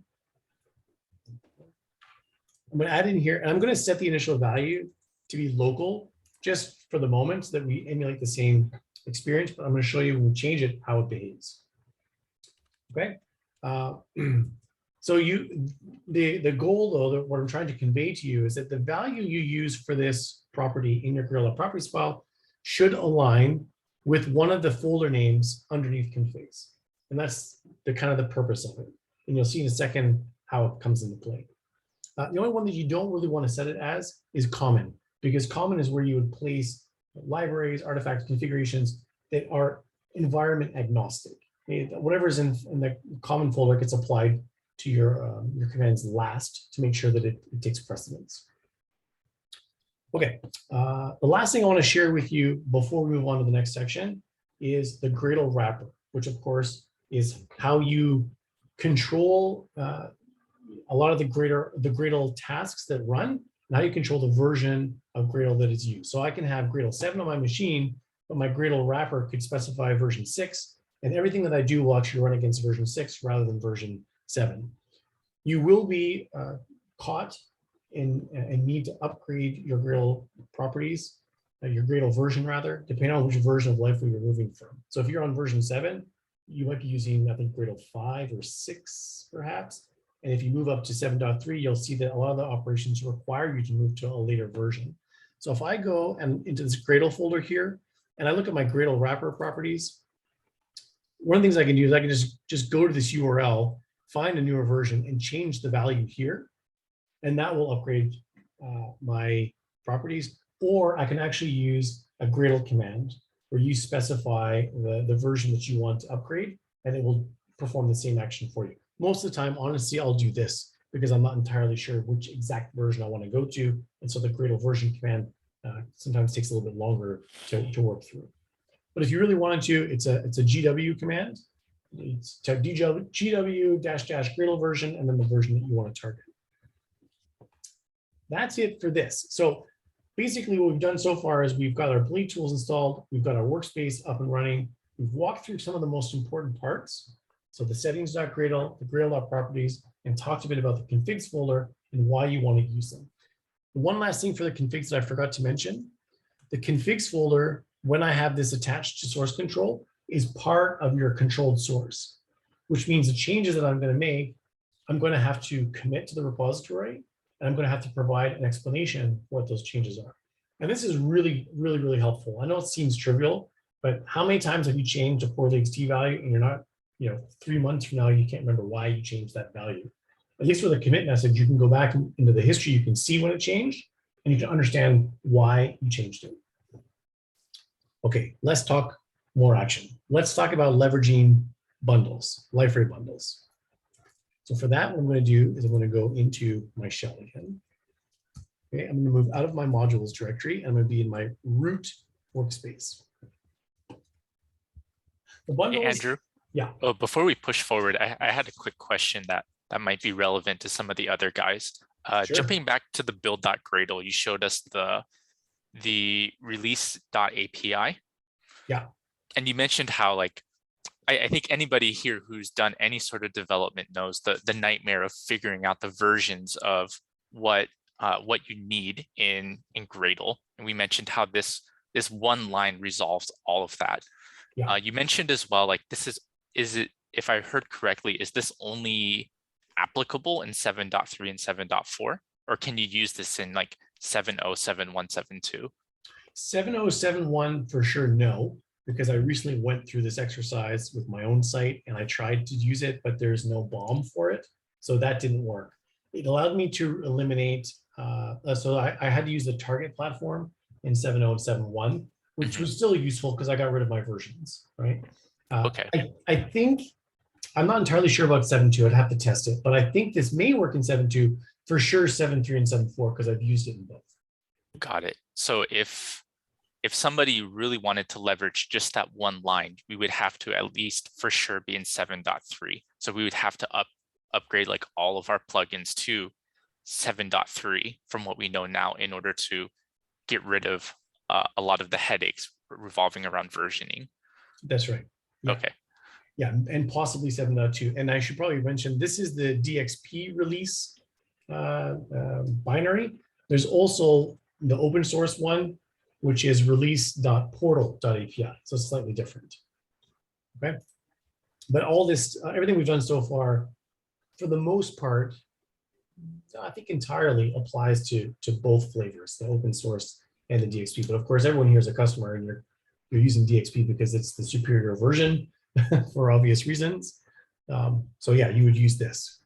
I'm going to add in here, and I'm going to set the initial value to be local just for the moment so that we emulate the same experience, but I'm going to show you when we change it, how it behaves. Okay. So the goal though, that what I'm trying to convey to you is that the value you use for this property in your Gradle.properties file should align with one of the folder names underneath configs. And that's the kind of the purpose of it. And you'll see in a second how it comes into play. The only one that you don't really want to set it as is common, because common is where you would place libraries, artifacts, configurations that are environment agnostic. Whatever's in the common folder gets applied to your commands last to make sure that it takes precedence. Okay, the last thing I want to share with you before we move on to the next section is the Gradle wrapper, which of course is how you control a lot of the Gradle tasks that run, and how you control the version of Gradle that is used. So I can have Gradle 7 on my machine, but my Gradle wrapper could specify version 6, and everything that I do will actually run against version 6 rather than version 7. You will be caught and need to upgrade your Gradle properties, your Gradle version rather, depending on which version of Liferay you're moving from. So if you're on version 7, you might be using, I think, Gradle 5 or 6 perhaps. And if you move up to 7.3, you'll see that a lot of the operations require you to move to a later version. So if I go and into this Gradle folder here, and I look at my Gradle wrapper properties, one of the things I can do is I can just go to this URL, find a newer version, and change the value here. And that will upgrade my properties. Or I can actually use a Gradle command where you specify the version that you want to upgrade, and it will perform the same action for you. Most of the time, honestly, I'll do this because I'm not entirely sure which exact version I want to go to. And so the Gradle version command sometimes takes a little bit longer to work through. But if you really wanted to, it's a GW command. It's type GW -- Gradle version and then the version that you want to target. That's it for this. So basically what we've done so far is we've got our Bleed tools installed. We've got our workspace up and running. We've walked through some of the most important parts. So the setings.gradle, the Gradle.properties, and talked a bit about the configs folder and why you want to use them. One last thing for the configs that I forgot to mention, the configs folder, when I have this attached to source control, is part of your controlled source, which means the changes that I'm going to make, I'm going to have to commit to the repository, and I'm going to have to provide an explanation what those changes are. And this is really, really, really helpful. I know it seems trivial, but how many times have you changed a poorly XT value and you're not, 3 months from now, you can't remember why you changed that value? At least with a commit message, you can go back into the history, you can see when it changed, and you can understand why you changed it. Okay, let's talk more action. Let's talk about leveraging bundles, Liferay bundles. So for that, what I'm going to do is I'm going to go into my shell again. Okay, I'm going to move out of my modules directory. I'm going to be in my root workspace. The bundles, Hey, Andrew. Yeah. Oh, before we push forward, I had a quick question that might be relevant to some of the other guys. Sure. Jumping back to the build.gradle, you showed us the release.api. Yeah. And you mentioned how like I think anybody here who's done any sort of development knows the nightmare of figuring out the versions of what you need in Gradle. And we mentioned how this one line resolves all of that. Yeah. You mentioned as well, like is it, if I heard correctly, is this only applicable in 7.3 and 7.4? Or can you use this in like 7.0, 7.1, 7.2? 7.0, for sure, no, because I recently went through this exercise with my own site and I tried to use it, but there's no BOM for it. So that didn't work. It allowed me to eliminate, so I had to use the target platform in 7.0 and 7.1, which was still useful because I got rid of my versions, right? Okay. I think, I'm not entirely sure about 7.2, I'd have to test it, but I think this may work in 7.2, for sure 7.3 and 7.4, because I've used it in both. Got it. So if somebody really wanted to leverage just that one line, we would have to at least for sure be in 7.3. So we would have to upgrade like all of our plugins to 7.3 from what we know now in order to get rid of a lot of the headaches revolving around versioning. That's right. Yeah. Okay. Yeah, and possibly 7.2. And I should probably mention, this is the DXP release binary. There's also the open source one, which is release.portal.api. So it's slightly different. Okay. But all this, everything we've done so far, for the most part, I think entirely applies to both flavors, the open source and the DXP. But of course, everyone here is a customer and you're using DXP because it's the superior version for obvious reasons. So yeah, you would use this.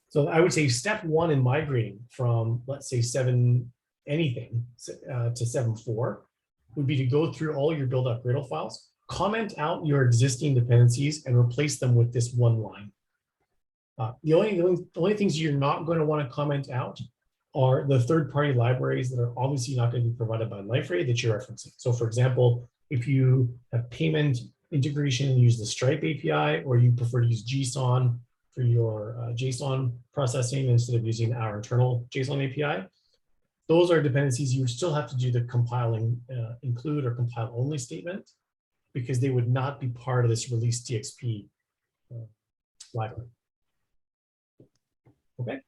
So I would say step one in migrating from, let's say, 7 anything to 7.4 would be to go through all your build.gradle files, comment out your existing dependencies and replace them with this one line. The only things you're not going to want to comment out are the third-party libraries that are obviously not going to be provided by Liferay that you're referencing. So for example, if you have payment integration and use the Stripe API, or you prefer to use JSON for your JSON processing instead of using our internal JSON API, those are dependencies you still have to do the compiling include or compile only statement, because they would not be part of this release DXP library. Okay.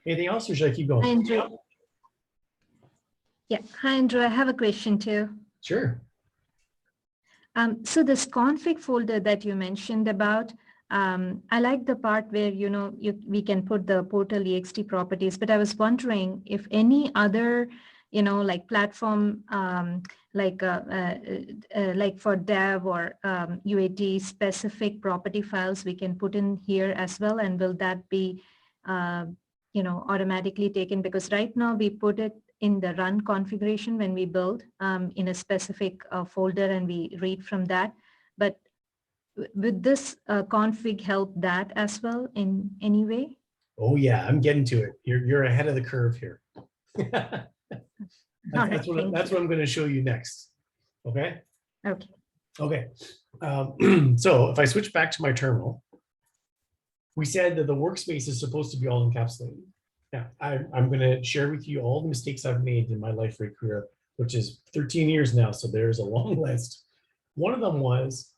Anything else, or should I keep going? Hi, Andrew. Yeah, hi, Andrew. I have a question too. Sure. So this config folder that you mentioned about, I like the part where, we can put the portal ext properties, but I was wondering if any other, like platform, like for dev or UAT specific property files we can put in here as well. And will that be, automatically taken? Because right now we put it in the run configuration when we build in a specific folder and we read from that. But would this config help that as well in any way? Oh yeah, I'm getting to it. You're ahead of the curve here. That's what I'm going to show you next. Okay. Okay. Okay. So if I switch back to my terminal, we said that the workspace is supposed to be all encapsulated. Now, I'm going to share with you all the mistakes I've made in my Liferay career, which is 13 years now. So there's a long list. One of them was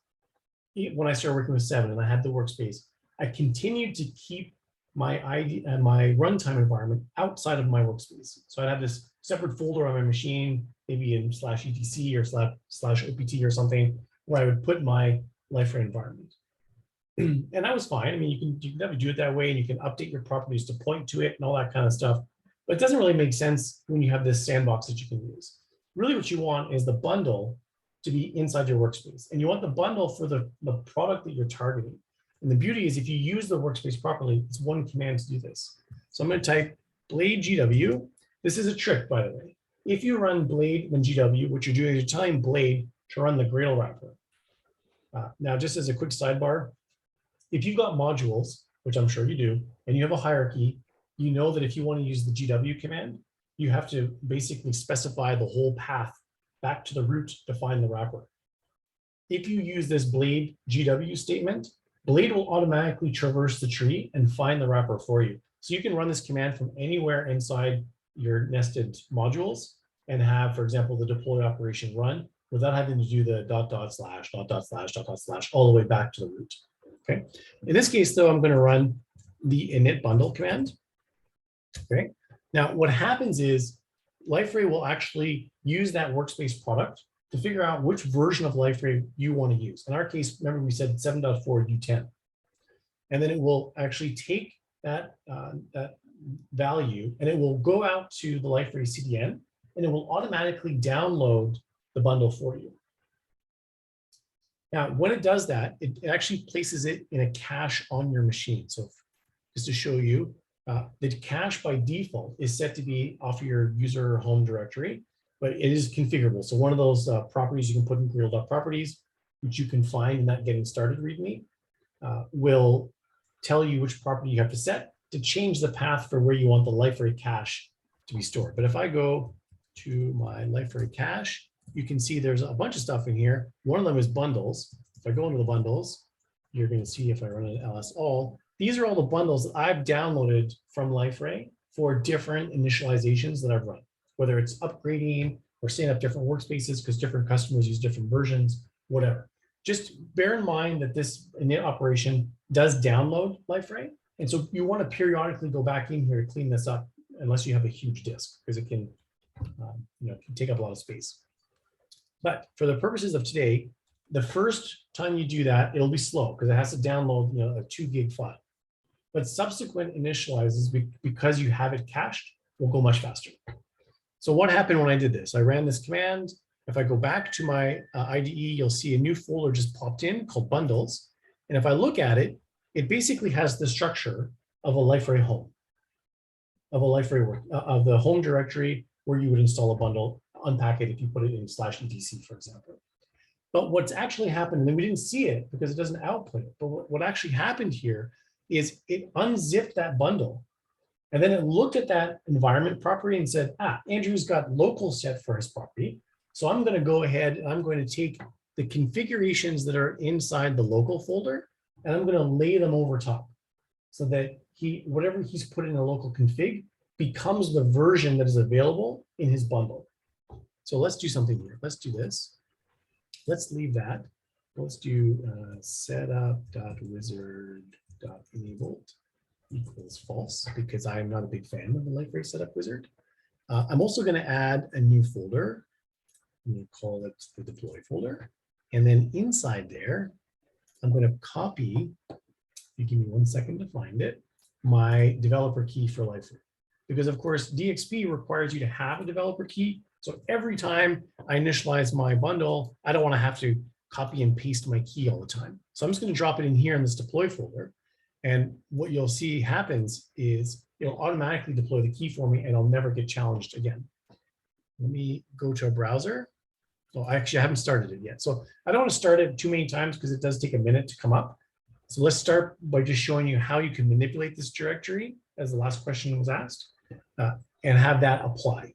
when I started working with 7 and I had the workspace, I continued to keep my ID and my runtime environment outside of my workspace. So I'd have this separate folder on my machine, maybe in /etc or /opt or something, where I would put my Liferay environment. And that was fine. I mean, you can never do it that way, and you can update your properties to point to it and all that kind of stuff. But it doesn't really make sense when you have this sandbox that you can use. Really what you want is the bundle to be inside your workspace. And you want the bundle for the product that you're targeting. And the beauty is if you use the workspace properly, it's one command to do this. So I'm going to type blade GW. This is a trick, by the way. If you run blade and GW, what you're doing is you're telling blade to run the Gradle wrapper. Now, just as a quick sidebar, if you've got modules, which I'm sure you do, and you have a hierarchy, you know that if you want to use the GW command, you have to basically specify the whole path back to the root to find the wrapper. If you use this blade GW statement, blade will automatically traverse the tree and find the wrapper for you. So you can run this command from anywhere inside your nested modules and have, for example, the deploy operation run without having to do the // all the way back to the root. Okay. In this case, though, I'm going to run the init bundle command. Okay. Now, what happens is Liferay will actually use that workspace product to figure out which version of Liferay you want to use. In our case, remember we said 7.4 U10. And then it will actually take that, that value and it will go out to the Liferay CDN and it will automatically download the bundle for you. Now, when it does that, it actually places it in a cache on your machine. So just to show you, the cache by default is set to be off of your user home directory, but it is configurable. So one of those properties you can put in Gradle.properties, which you can find in that getting started README, will tell you which property you have to set to change the path for where you want the Liferay cache to be stored. But if I go to my Liferay cache, you can see there's a bunch of stuff in here. One of them is bundles. If I go into the bundles, you're going to see if I run an ls all, these are all the bundles that I've downloaded from Liferay for different initializations that I've run, whether it's upgrading or setting up different workspaces because different customers use different versions, whatever. Just bear in mind that this init operation does download Liferay. And so you want to periodically go back in here to clean this up unless you have a huge disk because it can, can take up a lot of space. But for the purposes of today, the first time you do that, it'll be slow because it has to download a 2 gig file. But subsequent initializes, because you have it cached, will go much faster. So what happened when I did this? I ran this command. If I go back to my IDE, you'll see a new folder just popped in called bundles. And if I look at it, it basically has the structure of a Liferay home, of a Liferay work, of the home directory where you would install a bundle, unpack it if you put it in /etc, for example. But what's actually happened, and we didn't see it because it doesn't output it, but what actually happened here is it unzipped that bundle. And then it looked at that environment property and said, Andrew's got local set for his property. So I'm going to go ahead and I'm going to take the configurations that are inside the local folder and I'm going to lay them over top so that whatever he's put in a local config becomes the version that is available in his bundle. So let's do something here. Let's do this. Let's leave that. Let's do setup.wizard.enabled equals false because I'm not a big fan of the Liferay setup wizard. I'm also going to add a new folder. I'm going to call it the deploy folder. And then inside there, I'm going to copy, if you give me 1 second to find it, my developer key for Liferay. Because of course, DXP requires you to have a developer key. So every time I initialize my bundle, I don't want to have to copy and paste my key all the time. So I'm just going to drop it in here in this deploy folder. And what you'll see happens is it'll automatically deploy the key for me and I'll never get challenged again. Let me go to a browser. Oh, I haven't started it yet. So I don't want to start it too many times because it does take a minute to come up. So let's start by just showing you how you can manipulate this directory as the last question was asked and have that apply.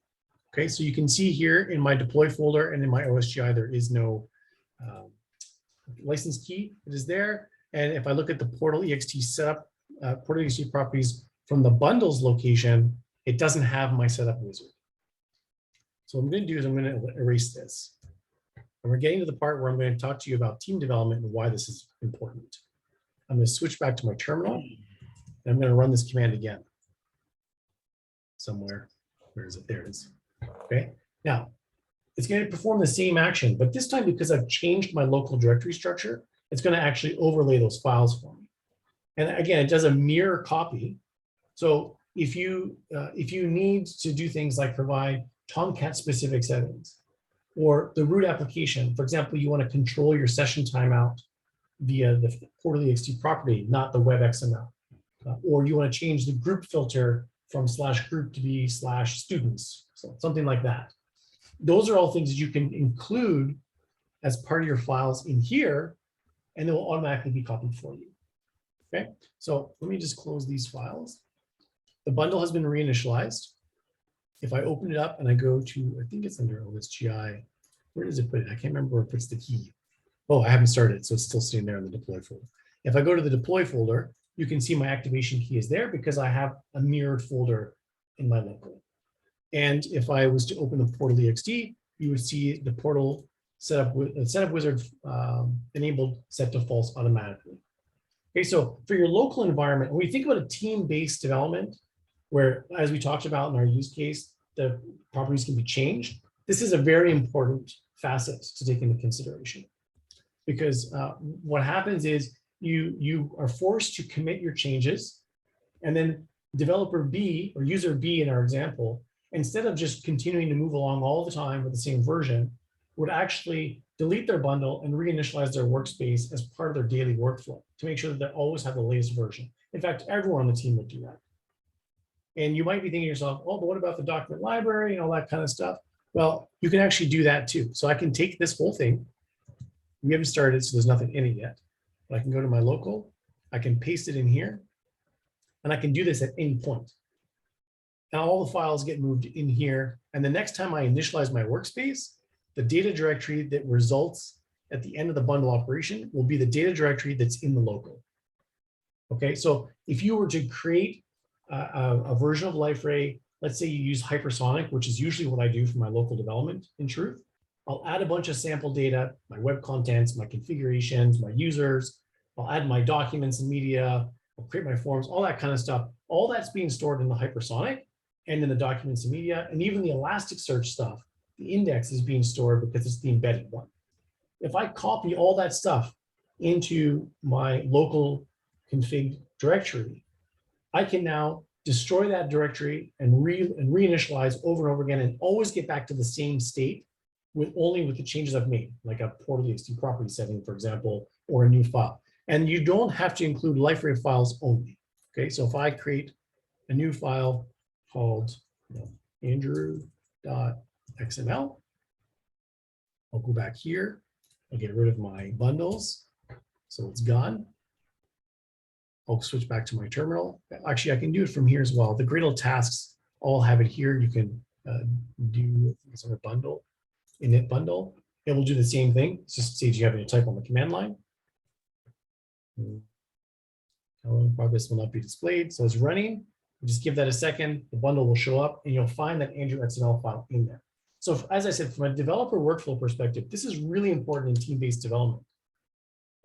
Okay, so you can see here in my deploy folder and in my OSGI, there is no license key. It is there. And if I look at the portal ext setup, portal ext properties from the bundles location, it doesn't have my setup wizard. So what I'm going to do is I'm going to erase this. And we're getting to the part where I'm going to talk to you about team development and why this is important. I'm going to switch back to my terminal and I'm going to run this command again. Somewhere, where is it? There it is. Okay, now it's going to perform the same action, but this time because I've changed my local directory structure, it's going to actually overlay those files for me. And again, it does a mirror copy. So if you need to do things like provide Tomcat specific settings or the root application, for example, you want to control your session timeout via the portal ext property, not the web XML, or you want to change the group filter from /group to be /students, so something like that. Those are all things that you can include as part of your files in here, and they will automatically be copied for you. Okay, so let me just close these files. The bundle has been reinitialized. If I open it up and I go to, I think it's under OSGI, where does it put it? I can't remember where it puts the key. Oh, I haven't started, so it's still sitting there in the deploy folder. If I go to the deploy folder, you can see my activation key is there because I have a mirrored folder in my local. And if I was to open the portal ext, you would see the portal setup wizard enabled set to false automatically. Okay, so for your local environment, when we think about a team-based development, where, as we talked about in our use case, the properties can be changed, this is a very important facet to take into consideration. Because what happens is you are forced to commit your changes, and then developer B or user B in our example, instead of just continuing to move along all the time with the same version, would actually delete their bundle and reinitialize their workspace as part of their daily workflow to make sure that they always have the latest version. In fact, everyone on the team would do that. And you might be thinking to yourself, oh, but what about the document library and all that kind of stuff? Well, you can actually do that too. So I can take this whole thing. We haven't started, so there's nothing in it yet. But I can go to my local, I can paste it in here, and I can do this at any point. Now all the files get moved in here. And the next time I initialize my workspace, the data directory that results at the end of the bundle operation will be the data directory that's in the local. Okay, so if you were to create a version of Liferay, let's say you use hypersonic, which is usually what I do for my local development in truth, I'll add a bunch of sample data, my web contents, my configurations, my users, I'll add my documents and media, I'll create my forms, all that kind of stuff. All that's being stored in the hypersonic and in the documents and media, and even the Elasticsearch stuff, the index is being stored because it's the embedded one. If I copy all that stuff into my local config directory, I can now destroy that directory and reinitialize over and over again and always get back to the same state with the changes I've made, like a portal.txt property setting, for example, or a new file. And you don't have to include Liferay files only. Okay, so if I create a new file called Andrew.xml, I'll go back here, I'll get rid of my bundles, so it's gone. I'll switch back to my terminal. Actually, I can do it from here as well. The Gradle tasks all have it here. You can do it's on a bundle, init bundle. It will do the same thing. It's just says you have to type on the command line. Progress will not be displayed. So it's running. Just give that a second. The bundle will show up, and you'll find that Andrew XML file in there. So as I said, from a developer workflow perspective, this is really important in team-based development.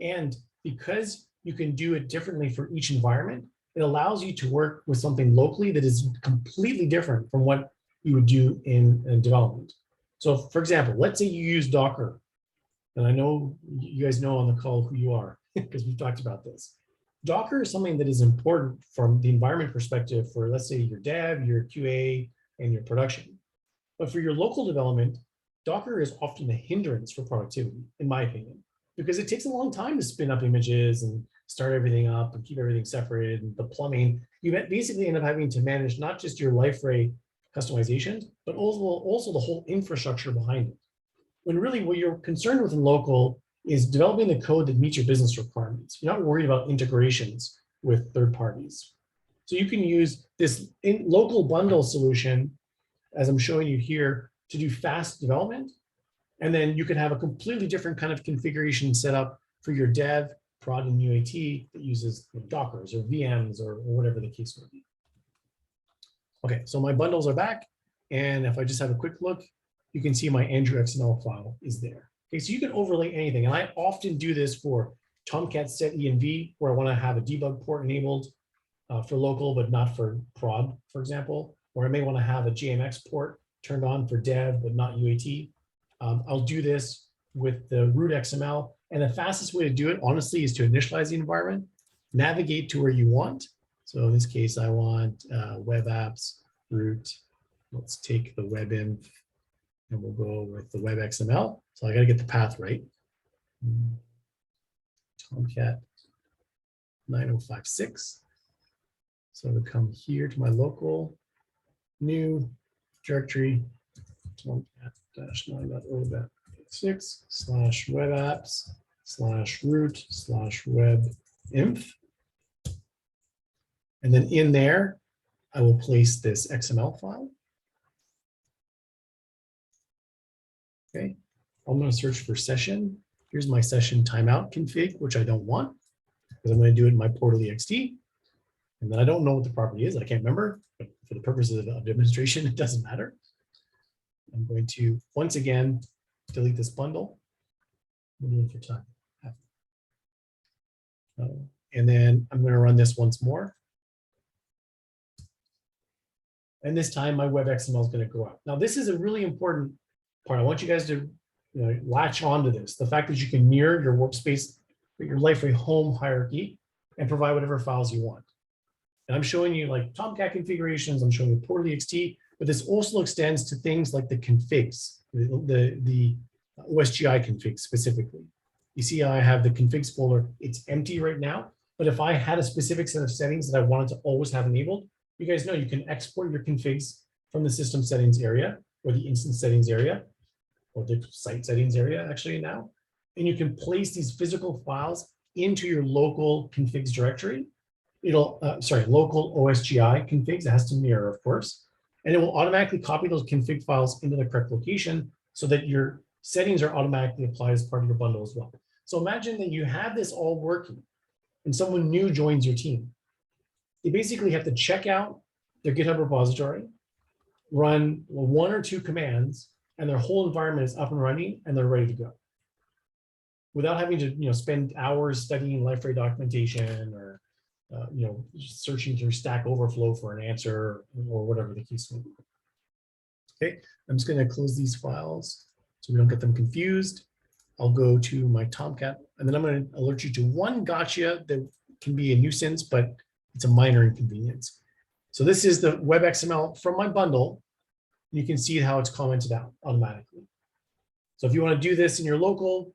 And because you can do it differently for each environment, it allows you to work with something locally that is completely different from what you would do in development. So for example, let's say you use Docker. And I know you guys know on the call who you are because we've talked about this. Docker is something that is important from the environment perspective for, let's say, your dev, your QA, and your production. But for your local development, Docker is often a hindrance for productivity, in my opinion, because it takes a long time to spin up images and start everything up and keep everything separated, and the plumbing. You basically end up having to manage not just your Liferay customizations, but also the whole infrastructure behind it. When really what you're concerned with in local is developing the code that meets your business requirements. You're not worried about integrations with third parties. So you can use this local bundle solution, as I'm showing you here, to do fast development. And then you can have a completely different kind of configuration set up for your dev, prod, and UAT that uses Dockers or VMs or whatever the case may be. Okay, so my bundles are back. And if I just have a quick look, you can see my Andrew XML file is there. Okay, so you can overlay anything. And I often do this for Tomcat set env, where I want to have a debug port enabled for local, but not for prod, for example. Or I may want to have a JMX port turned on for dev, but not UAT. I'll do this with the root XML. And the fastest way to do it, honestly, is to initialize the environment, navigate to where you want. So in this case, I want web apps, root. Let's take the web inf, and we'll go with the web XML. So I got to get the path right. Tomcat 9056. So to come here to my local new directory, Tomcat-9.0.6/web apps/root/web-inf. And then in there, I will place this XML file. Okay, I'm going to search for session. Here's my session timeout config, which I don't want, because I'm going to do it in my portal.txt. And then I don't know what the property is. I can't remember, but for the purposes of demonstration, it doesn't matter. I'm going to, once again, delete this bundle. We're doing for time. And then I'm going to run this once more. And this time my web XML is going to go out. Now, this is a really important part. I want you guys to latch onto this. The fact that you can mirror your workspace, your Liferay home hierarchy, and provide whatever files you want. And I'm showing you like Tomcat configurations. I'm showing you portal.txt, but this also extends to things like the configs, the OSGI configs specifically. You see, I have the configs folder. It's empty right now, but if I had a specific set of settings that I wanted to always have enabled, you guys know you can export your configs from the system settings area or the instance settings area or the site settings area actually now. And you can place these physical files into your local configs directory. It'll, local OSGI configs. It has to mirror, of course. And it will automatically copy those config files into the correct location so that your settings are automatically applied as part of your bundle as well. So imagine that you have this all working and someone new joins your team. They basically have to check out their GitHub repository, run one or two commands, and their whole environment is up and running and they're ready to go. Without having to spend hours studying Liferay documentation or searching through Stack Overflow for an answer or whatever the case may be. Okay, I'm just going to close these files so we don't get them confused. I'll go to my Tomcat, and then I'm going to alert you to one gotcha that can be a nuisance, but it's a minor inconvenience. So this is the web XML from my bundle. You can see how it's commented out automatically. So if you want to do this in your local,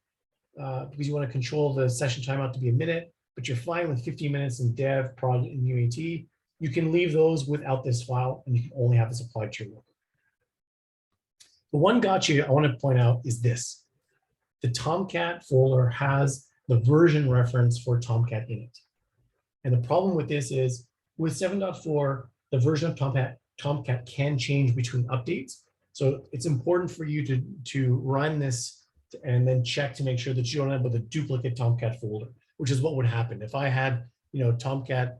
because you want to control the session timeout to be a minute, but you're fine with 15 minutes in dev, prod, and UAT, you can leave those without this file, and you can only have this applied to your local. The one gotcha I want to point out is this. The Tomcat folder has the version reference for Tomcat in it. And the problem with this is with 7.4, the version of Tomcat can change between updates. So it's important for you to run this and then check to make sure that you don't end up with a duplicate Tomcat folder, which is what would happen. If I had, Tomcat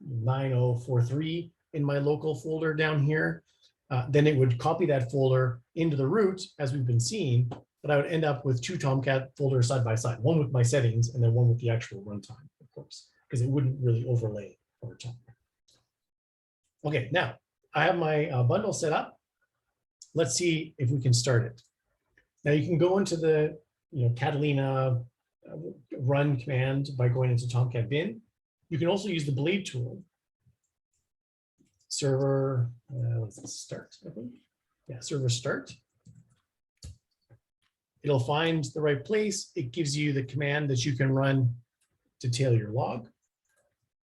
9043 in my local folder down here, then it would copy that folder into the root as we've been seeing, but I would end up with two Tomcat folders side by side, one with my settings and then one with the actual runtime, of course, because it wouldn't really overlay over time. Okay, now I have my bundle set up. Let's see if we can start it. Now you can go into the Catalina run command by going into Tomcat bin. You can also use the blade tool. Server, let's start, I think. Yeah, server start. It'll find the right place. It gives you the command that you can run to tail your log.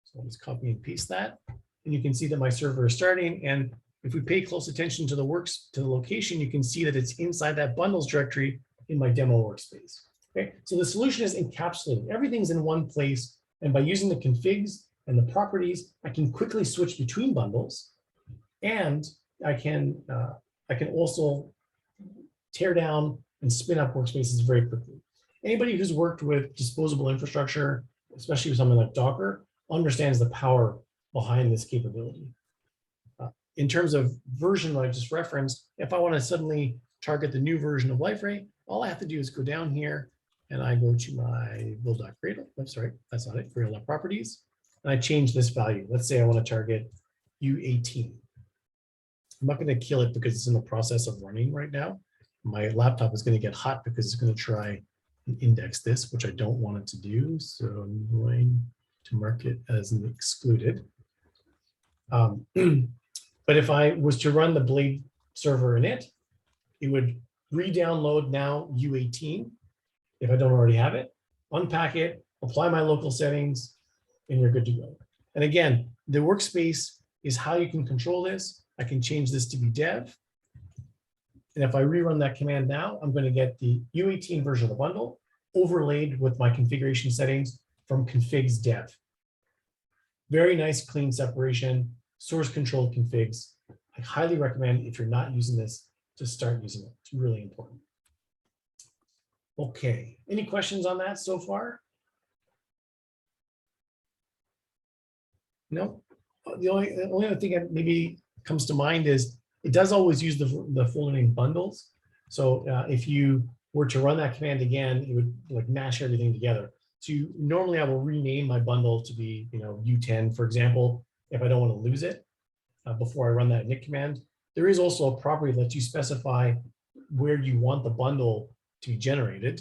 So I'll just copy and paste that. And you can see that my server is starting. And if we pay close attention to the location, you can see that it's inside that bundles directory in my demo workspace. Okay, so the solution is encapsulated. Everything's in one place. And by using the configs and the properties, I can quickly switch between bundles. And I can also tear down and spin up workspaces very quickly. Anybody who's worked with disposable infrastructure, especially with something like Docker, understands the power behind this capability. In terms of version that I just referenced, if I want to suddenly target the new version of Liferay, all I have to do is go down here and I go to my build.gradle. I'm sorry, that's not it, Gradle.properties. And I change this value. Let's say I want to target U18. I'm not going to kill it because it's in the process of running right now. My laptop is going to get hot because it's going to try and index this, which I don't want it to do. So I'm going to mark it as an excluded. But if I was to run the blade server init, it would re-download now U18 if I don't already have it, unpack it, apply my local settings, and you're good to go. And again, the workspace is how you can control this. I can change this to be dev. And if I rerun that command now, I'm going to get the U18 version of the bundle overlaid with my configuration settings from configs dev. Very nice, clean separation, source controlled configs. I highly recommend, if you're not using this, to start using it. It's really important. Okay, any questions on that so far? No? The only other thing that maybe comes to mind is it does always use the folder name bundles. So if you were to run that command again, it would like mash everything together. So normally I will rename my bundle to be, U10, for example, if I don't want to lose it before I run that init command. There is also a property that lets you specify where you want the bundle to be generated.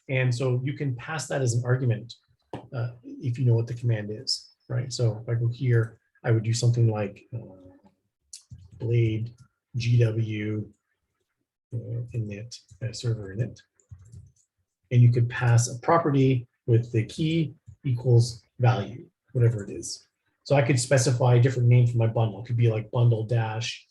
And so you can pass that as an argument if you know what the command is, right? So if I go here, I would do something like blade GW init server init. And you could pass a property with the key equals value, whatever it is. So I could specify a different name for my bundle. It could be like bundle dash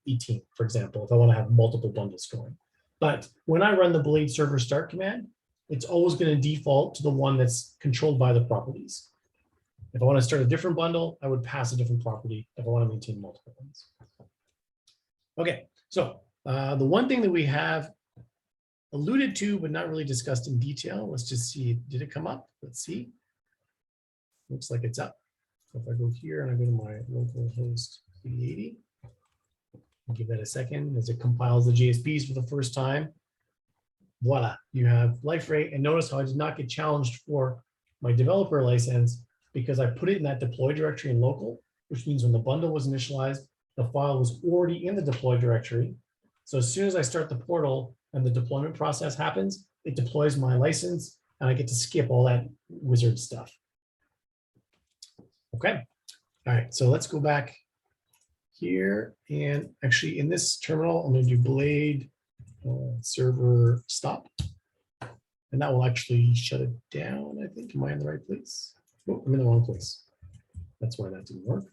18, for example, if I want to have multiple bundles going. But when I run the blade server start command, it's always going to default to the one that's controlled by the properties. If I want to start a different bundle, I would pass a different property if I want to maintain multiple ones. Okay, so the one thing that we have alluded to, but not really discussed in detail, let's just see, did it come up? Let's see. Looks like it's up. So if I go here and I go to my local host 8080, I'll give that a second as it compiles the JSPs for the first time. Voila, you have Liferay. And notice how I did not get challenged for my developer license because I put it in that deploy directory in local, which means when the bundle was initialized, the file was already in the deploy directory. So as soon as I start the portal and the deployment process happens, it deploys my license and I get to skip all that wizard stuff. Okay, all right, so let's go back here. And actually in this terminal, I'm going to do blade server stop. And that will actually shut it down, I think. Am I in the right place? Oh, I'm in the wrong place. That's why that didn't work.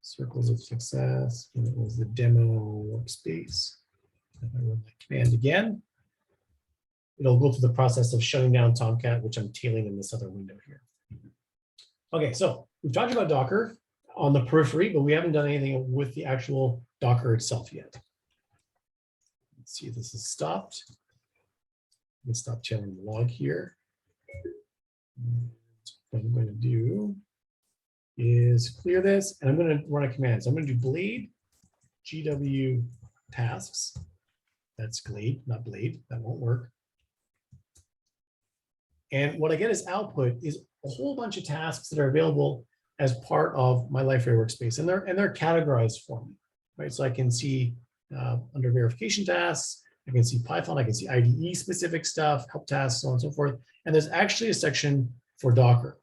Circles of success, and it was the demo workspace. If I run that command again, it'll go through the process of shutting down Tomcat, which I'm tailing in this other window here. Okay, so we've talked about Docker on the periphery, but we haven't done anything with the actual Docker itself yet. Let's see if this is stopped. Let's stop tailing the log here. And what I'm going to do is clear this, and I'm going to run a command. So I'm going to do blade GW tasks. That's glade, not blade. That won't work. And what I get as output is a whole bunch of tasks that are available as part of my Liferay workspace, and they're categorized for me, right? So I can see under verification tasks, I can see Python, I can see IDE specific stuff, help tasks, so on and so forth. And there's actually a section for Docker.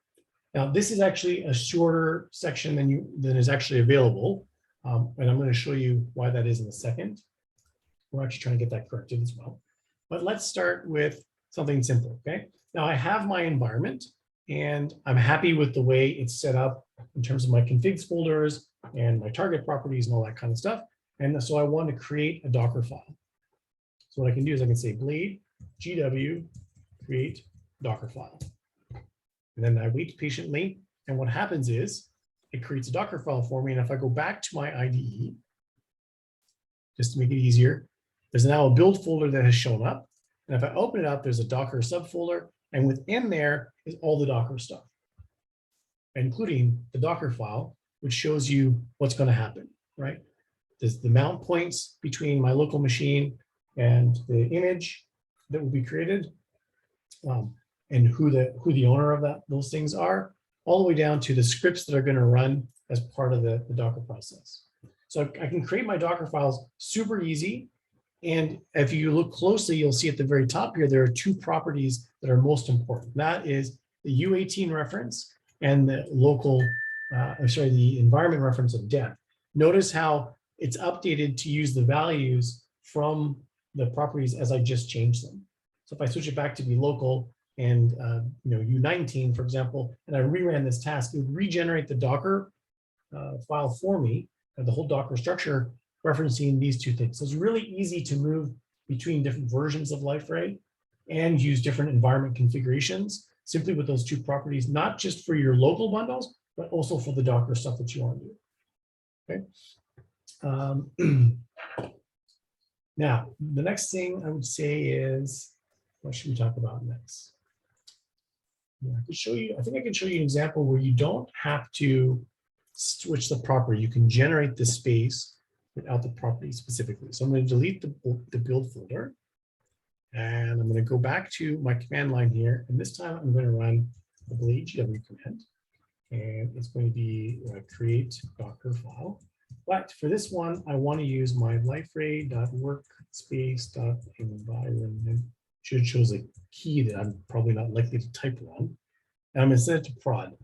Now, this is actually a shorter section than is actually available. And I'm going to show you why that is in a second. We're actually trying to get that corrected as well. But let's start with something simple, okay? Now, I have my environment, and I'm happy with the way it's set up in terms of my configs folders and my target properties and all that kind of stuff. And so I want to create a Docker file. So what I can do is I can say blade GW create Docker file. And then I wait patiently. And what happens is it creates a Docker file for me. And if I go back to my IDE, just to make it easier, there's now a build folder that has shown up. And if I open it up, there's a Docker subfolder. And within there is all the Docker stuff, including the Docker file, which shows you what's going to happen, right? There's the mount points between my local machine and the image that will be created, and who the owner of those things are, all the way down to the scripts that are going to run as part of the Docker process. So I can create my Docker files super easy. And if you look closely, you'll see at the very top here, there are two properties that are most important. That is the U18 reference and the local, the environment reference of def. Notice how it's updated to use the values from the properties as I just changed them. So if I switch it back to be local and U19, for example, and I reran this task, it would regenerate the Docker file for me, the whole Docker structure referencing these two things. So it's really easy to move between different versions of Liferay and use different environment configurations simply with those two properties, not just for your local bundles, but also for the Docker stuff that you want to do. Okay. Now, the next thing I would say is, what should we talk about next? Yeah, I could show you, I think I can show you an example where you don't have to switch the property. You can generate the space without the property specifically. So I'm going to delete the build folder. And I'm going to go back to my command line here. And this time I'm going to run the blade GW command. And it's going to be create Docker file. But for this one, I want to use my liferay.workspace.environment. Should shows a key that I'm probably not likely to type wrong. And I'm going to set it to prod. I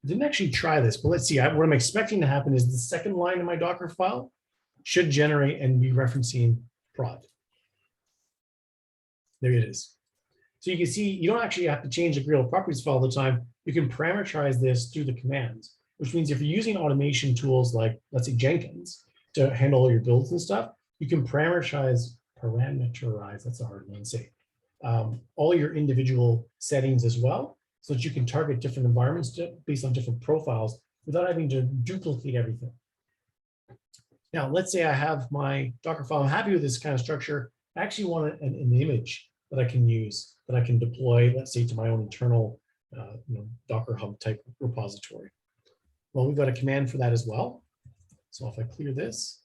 didn't actually try this, but let's see. What I'm expecting to happen is the second line in my Docker file should generate and be referencing prod. There it is. So you can see you don't actually have to change the Gradle.properties file all the time. You can parameterize this through the commands, which means if you're using automation tools like, let's say, Jenkins to handle all your builds and stuff, you can parameterize, that's a hard one to say, all your individual settings as well, so that you can target different environments based on different profiles without having to duplicate everything. Now, let's say I have my Docker file. I'm happy with this kind of structure. I actually want an image that I can use, that I can deploy, let's say, to my own internal Docker Hub type repository. Well, we've got a command for that as well. So if I clear this,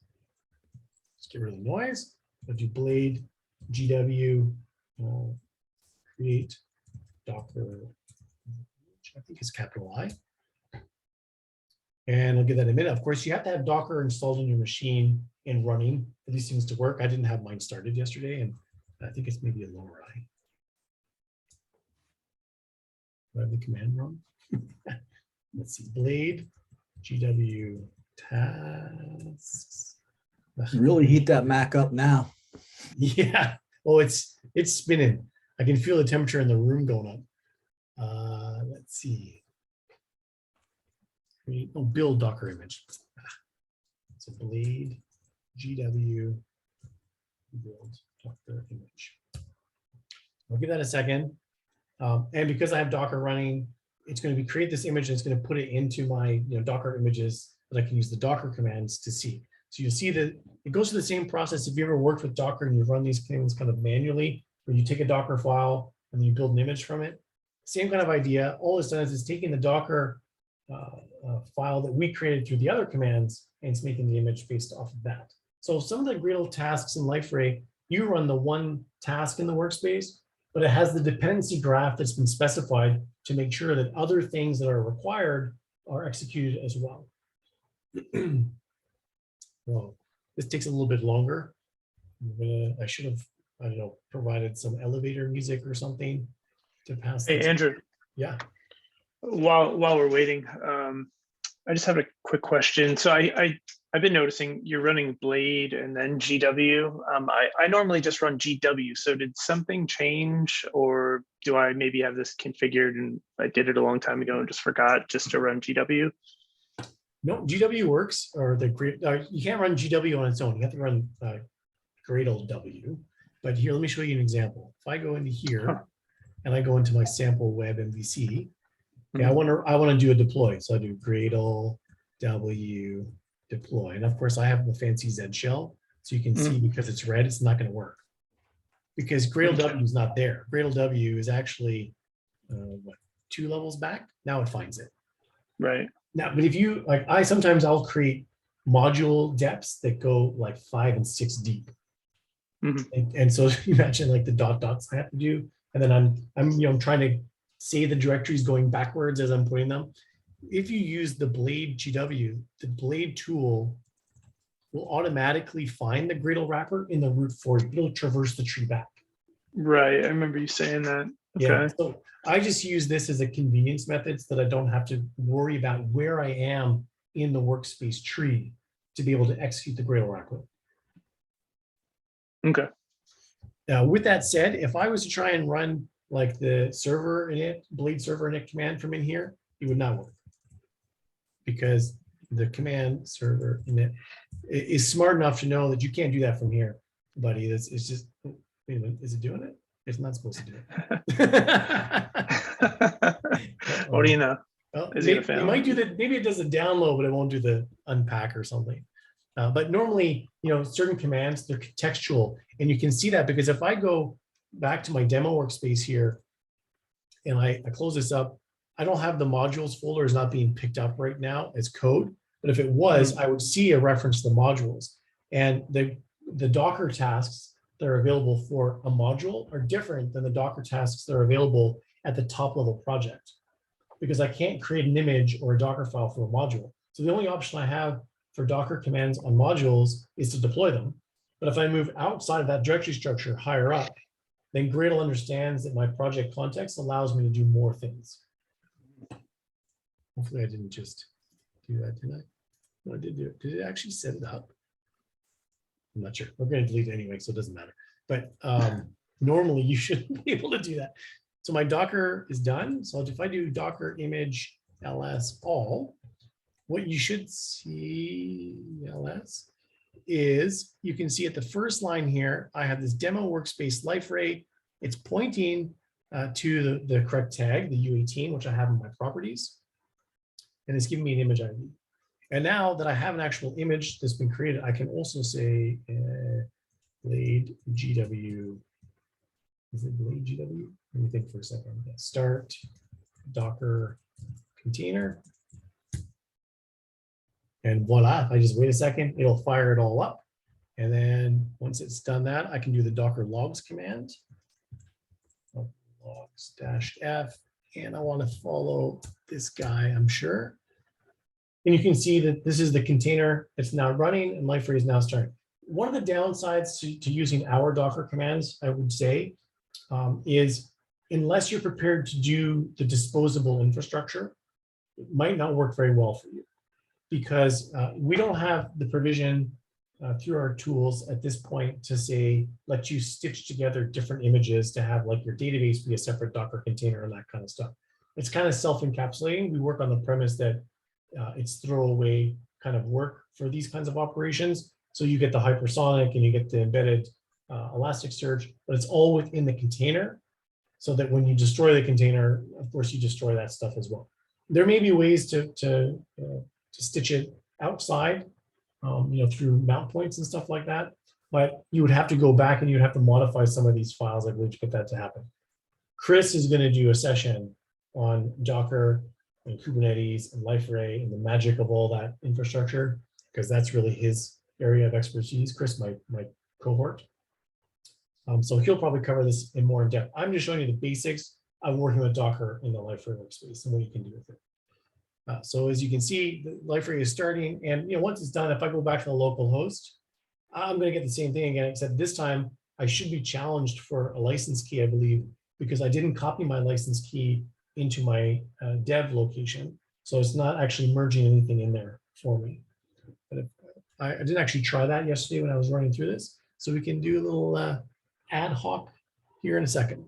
just get rid of the noise. I'll do blade GW create Docker, which I think is capital I. And I'll give that a minute. Of course, you have to have Docker installed on your machine and running for these things to work. I didn't have mine started yesterday, and I think it's maybe a lower I. Do I have the command wrong? Let's see, blade GW tasks. Really heat that Mac up now. Yeah. Oh, it's spinning. I can feel the temperature in the room going up. Let's see. Oh, build Docker image. So blade GW build Docker image. I'll give that a second. And because I have Docker running, it's going to create this image and it's going to put it into my Docker images that I can use the Docker commands to see. So you'll see that it goes through the same process. If you ever worked with Docker and you run these things kind of manually, where you take a Docker file and then you build an image from it, same kind of idea. All it's done is it's taking the Docker file that we created through the other commands, and it's making the image based off of that. So some of the Gradle tasks in Liferay, you run the one task in the workspace, but it has the dependency graph that's been specified to make sure that other things that are required are executed as well. Well, this takes a little bit longer. I should have, I don't know, provided some elevator music or something to pass. Hey, Andrew. Yeah. While we're waiting, I just have a quick question. So I've been noticing you're running Blade and then GW. I normally just run GW. So did something change, or do I maybe have this configured and I did it a long time ago and just forgot just to run GW? No, GW works, or the you can't run GW on its own. You have to run Gradle W. But here, let me show you an example. If I go into here and I go into my sample web MVC, okay, I want to do a deploy. So I do Gradle W deploy, and of course I have the fancy Z shell, so you can see because it's red, it's not going to work because Gradle W is not there. Gradle W is actually what, 2 levels back. Now it finds it. Right. Now, but if you like, I'll create module depths that go like 5 and 6 deep. And so you imagine like the dots I have to do, and then I'm trying to say the directories going backwards as I'm putting them. If you use the Blade GW, the Blade tool will automatically find the Gradle wrapper in the root for you. It'll traverse the tree back. Right. I remember you saying that. Okay. Yeah. So I just use this as a convenience method so that I don't have to worry about where I am in the workspace tree to be able to execute the Gradle wrapper. Okay. Now, with that said, if I was to try and run like the server init, Blade server init command from in here, it would not work because the command server init is smart enough to know that you can't do that from here, buddy. It's just, wait a minute, is it doing it? It's not supposed to do it. What do you know? Well, Is it might do that. Maybe it does a download, but it won't do the unpack or something. But normally, certain commands, they're contextual, and you can see that because if I go back to my demo workspace here and I close this up, I don't have the modules folder is not being picked up right now as code. But if it was, I would see a reference to the modules. And the Docker tasks that are available for a module are different than the Docker tasks that are available at the top level project, because I can't create an image or a Docker file for a module. So the only option I have for Docker commands on modules is to deploy them. But if I move outside of that directory structure higher up, then Gradle understands that my project context allows me to do more things. Hopefully I didn't just do that, did I? No, I did do it. Did it actually set it up? I'm not sure. We're going to delete it anyway, so it doesn't matter. But normally you shouldn't be able to do that. So my Docker is done. So if I do Docker image ls all, what you should see ls is you can see at the first line here, I have this demo workspace Liferay. It's pointing to the correct tag, the U18, which I have in my properties. And it's giving me an image ID. And now that I have an actual image that's been created, I can also say blade GW. Is it blade GW? Let me think for a second. Start Docker container. And voila, if I just wait a second, it'll fire it all up. And then once it's done that, I can do the Docker logs command. Logs -f. And I want to follow this guy, I'm sure. And you can see that this is the container that's now running and Liferay is now starting. One of the downsides to using our Docker commands, I would say, is unless you're prepared to do the disposable infrastructure, it might not work very well for you, because we don't have the provision through our tools at this point to say, let you stitch together different images to have like your database be a separate Docker container and that kind of stuff. It's kind of self-encapsulating. We work on the premise that it's throwaway kind of work for these kinds of operations. So you get the hypersonic and you get the embedded Elasticsearch, but it's all within the container, so that when you destroy the container, of course, you destroy that stuff as well. There may be ways to stitch it outside, through mount points and stuff like that, but you would have to go back and you'd have to modify some of these files, I believe, to get that to happen. Chris is going to do a session on Docker and Kubernetes and Liferay and the magic of all that infrastructure, because that's really his area of expertise. Chris, my cohort. So he'll probably cover this in more in depth. I'm just showing you the basics of working with Docker in the Liferay workspace and what you can do with it. So as you can see, the Liferay is starting, and once it's done, if I go back to the local host, I'm going to get the same thing again, except this time I should be challenged for a license key, I believe, because I didn't copy my license key into my dev location. So it's not actually merging anything in there for me. But I didn't actually try that yesterday when I was running through this. So we can do a little ad hoc here in a second.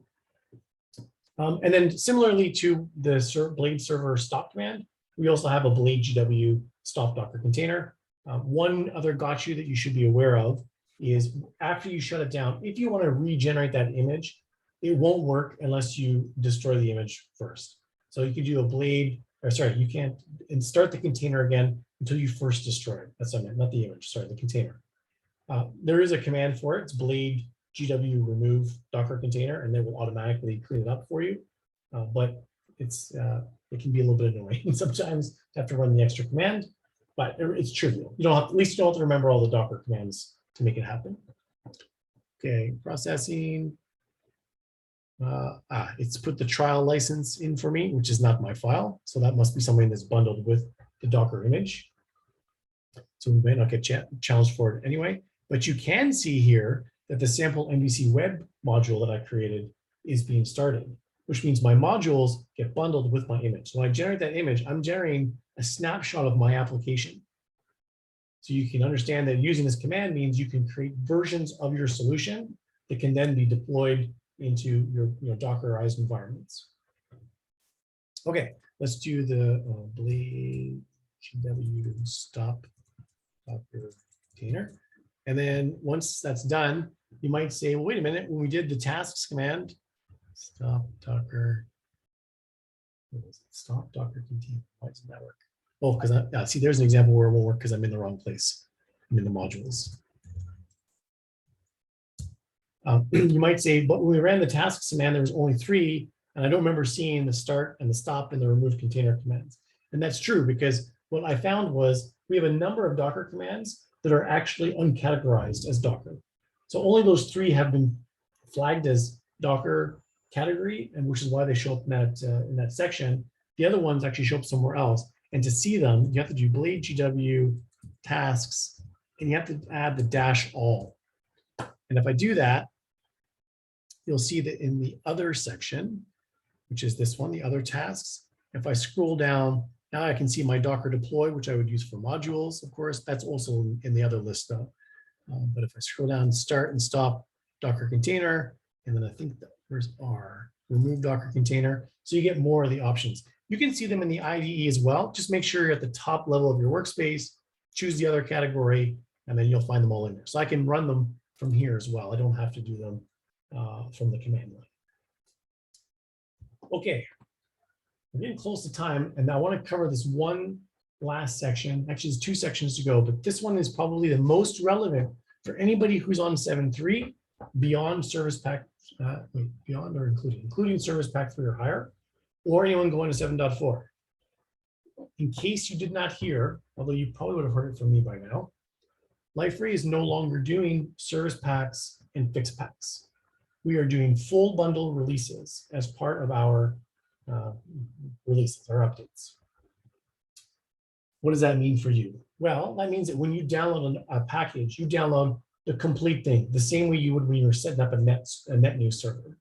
And then similarly to the blade server stop command, we also have a blade GW stop Docker container. One other gotcha that you should be aware of is after you shut it down, if you want to regenerate that image, it won't work unless you destroy the image first. So you could do a blade, or sorry, you can't start the container again until you first destroy it. That's what I meant, not the image, sorry, the container. There is a command for it. It's blade GW remove Docker container, and they will automatically clean it up for you. But it can be a little bit annoying sometimes to have to run the extra command, but it's trivial. You don't have, at least you don't have to remember all the Docker commands to make it happen. Okay, processing. It's put the trial license in for me, which is not my file. So that must be something that's bundled with the Docker image. So we might not get challenged for it anyway, but you can see here that the sample MVC web module that I created is being started, which means my modules get bundled with my image. So when I generate that image, I'm generating a snapshot of my application. So you can understand that using this command means you can create versions of your solution that can then be deployed into your Dockerized environments. Okay, let's do the blade GW stop Docker container. And then once that's done, you might say, well, wait a minute, when we did the tasks command, stop Docker container, why doesn't that work? Oh, because see, there's an example where it won't work because I'm in the wrong place. I'm in the modules. You might say, but when we ran the tasks command, there was only 3, and I don't remember seeing the start and the stop and the remove container commands. And that's true, because what I found was we have a number of Docker commands that are actually uncategorized as Docker. So only those 3 have been flagged as Docker category, and which is why they show up in that section. The other ones actually show up somewhere else. And to see them, you have to do blade GW tasks, and you have to add the -all. And if I do that, you'll see that in the other section, which is this one, the other tasks, if I scroll down, now I can see my Docker deploy, which I would use for modules, of course. That's also in the other list though. But if I scroll down, start and stop Docker container, and then I think that where's R, remove Docker container. So you get more of the options. You can see them in the IDE as well. Just make sure you're at the top level of your workspace, choose the other category, and then you'll find them all in there. So I can run them from here as well. I don't have to do them from the command line. Okay, we're getting close to time, and I want to cover this one last section. Actually, there's 2 sections to go, but this one is probably the most relevant for anybody who's on 7.3 beyond service pack, beyond or including service pack 3 or higher, or anyone going to 7.4. In case you did not hear, although you probably would have heard it from me by now, Liferay is no longer doing service packs and fixed packs. We are doing full bundle releases as part of our releases, our updates. What does that mean for you? Well, that means that when you download a package, you download the complete thing, the same way you would when you were setting up a net new server.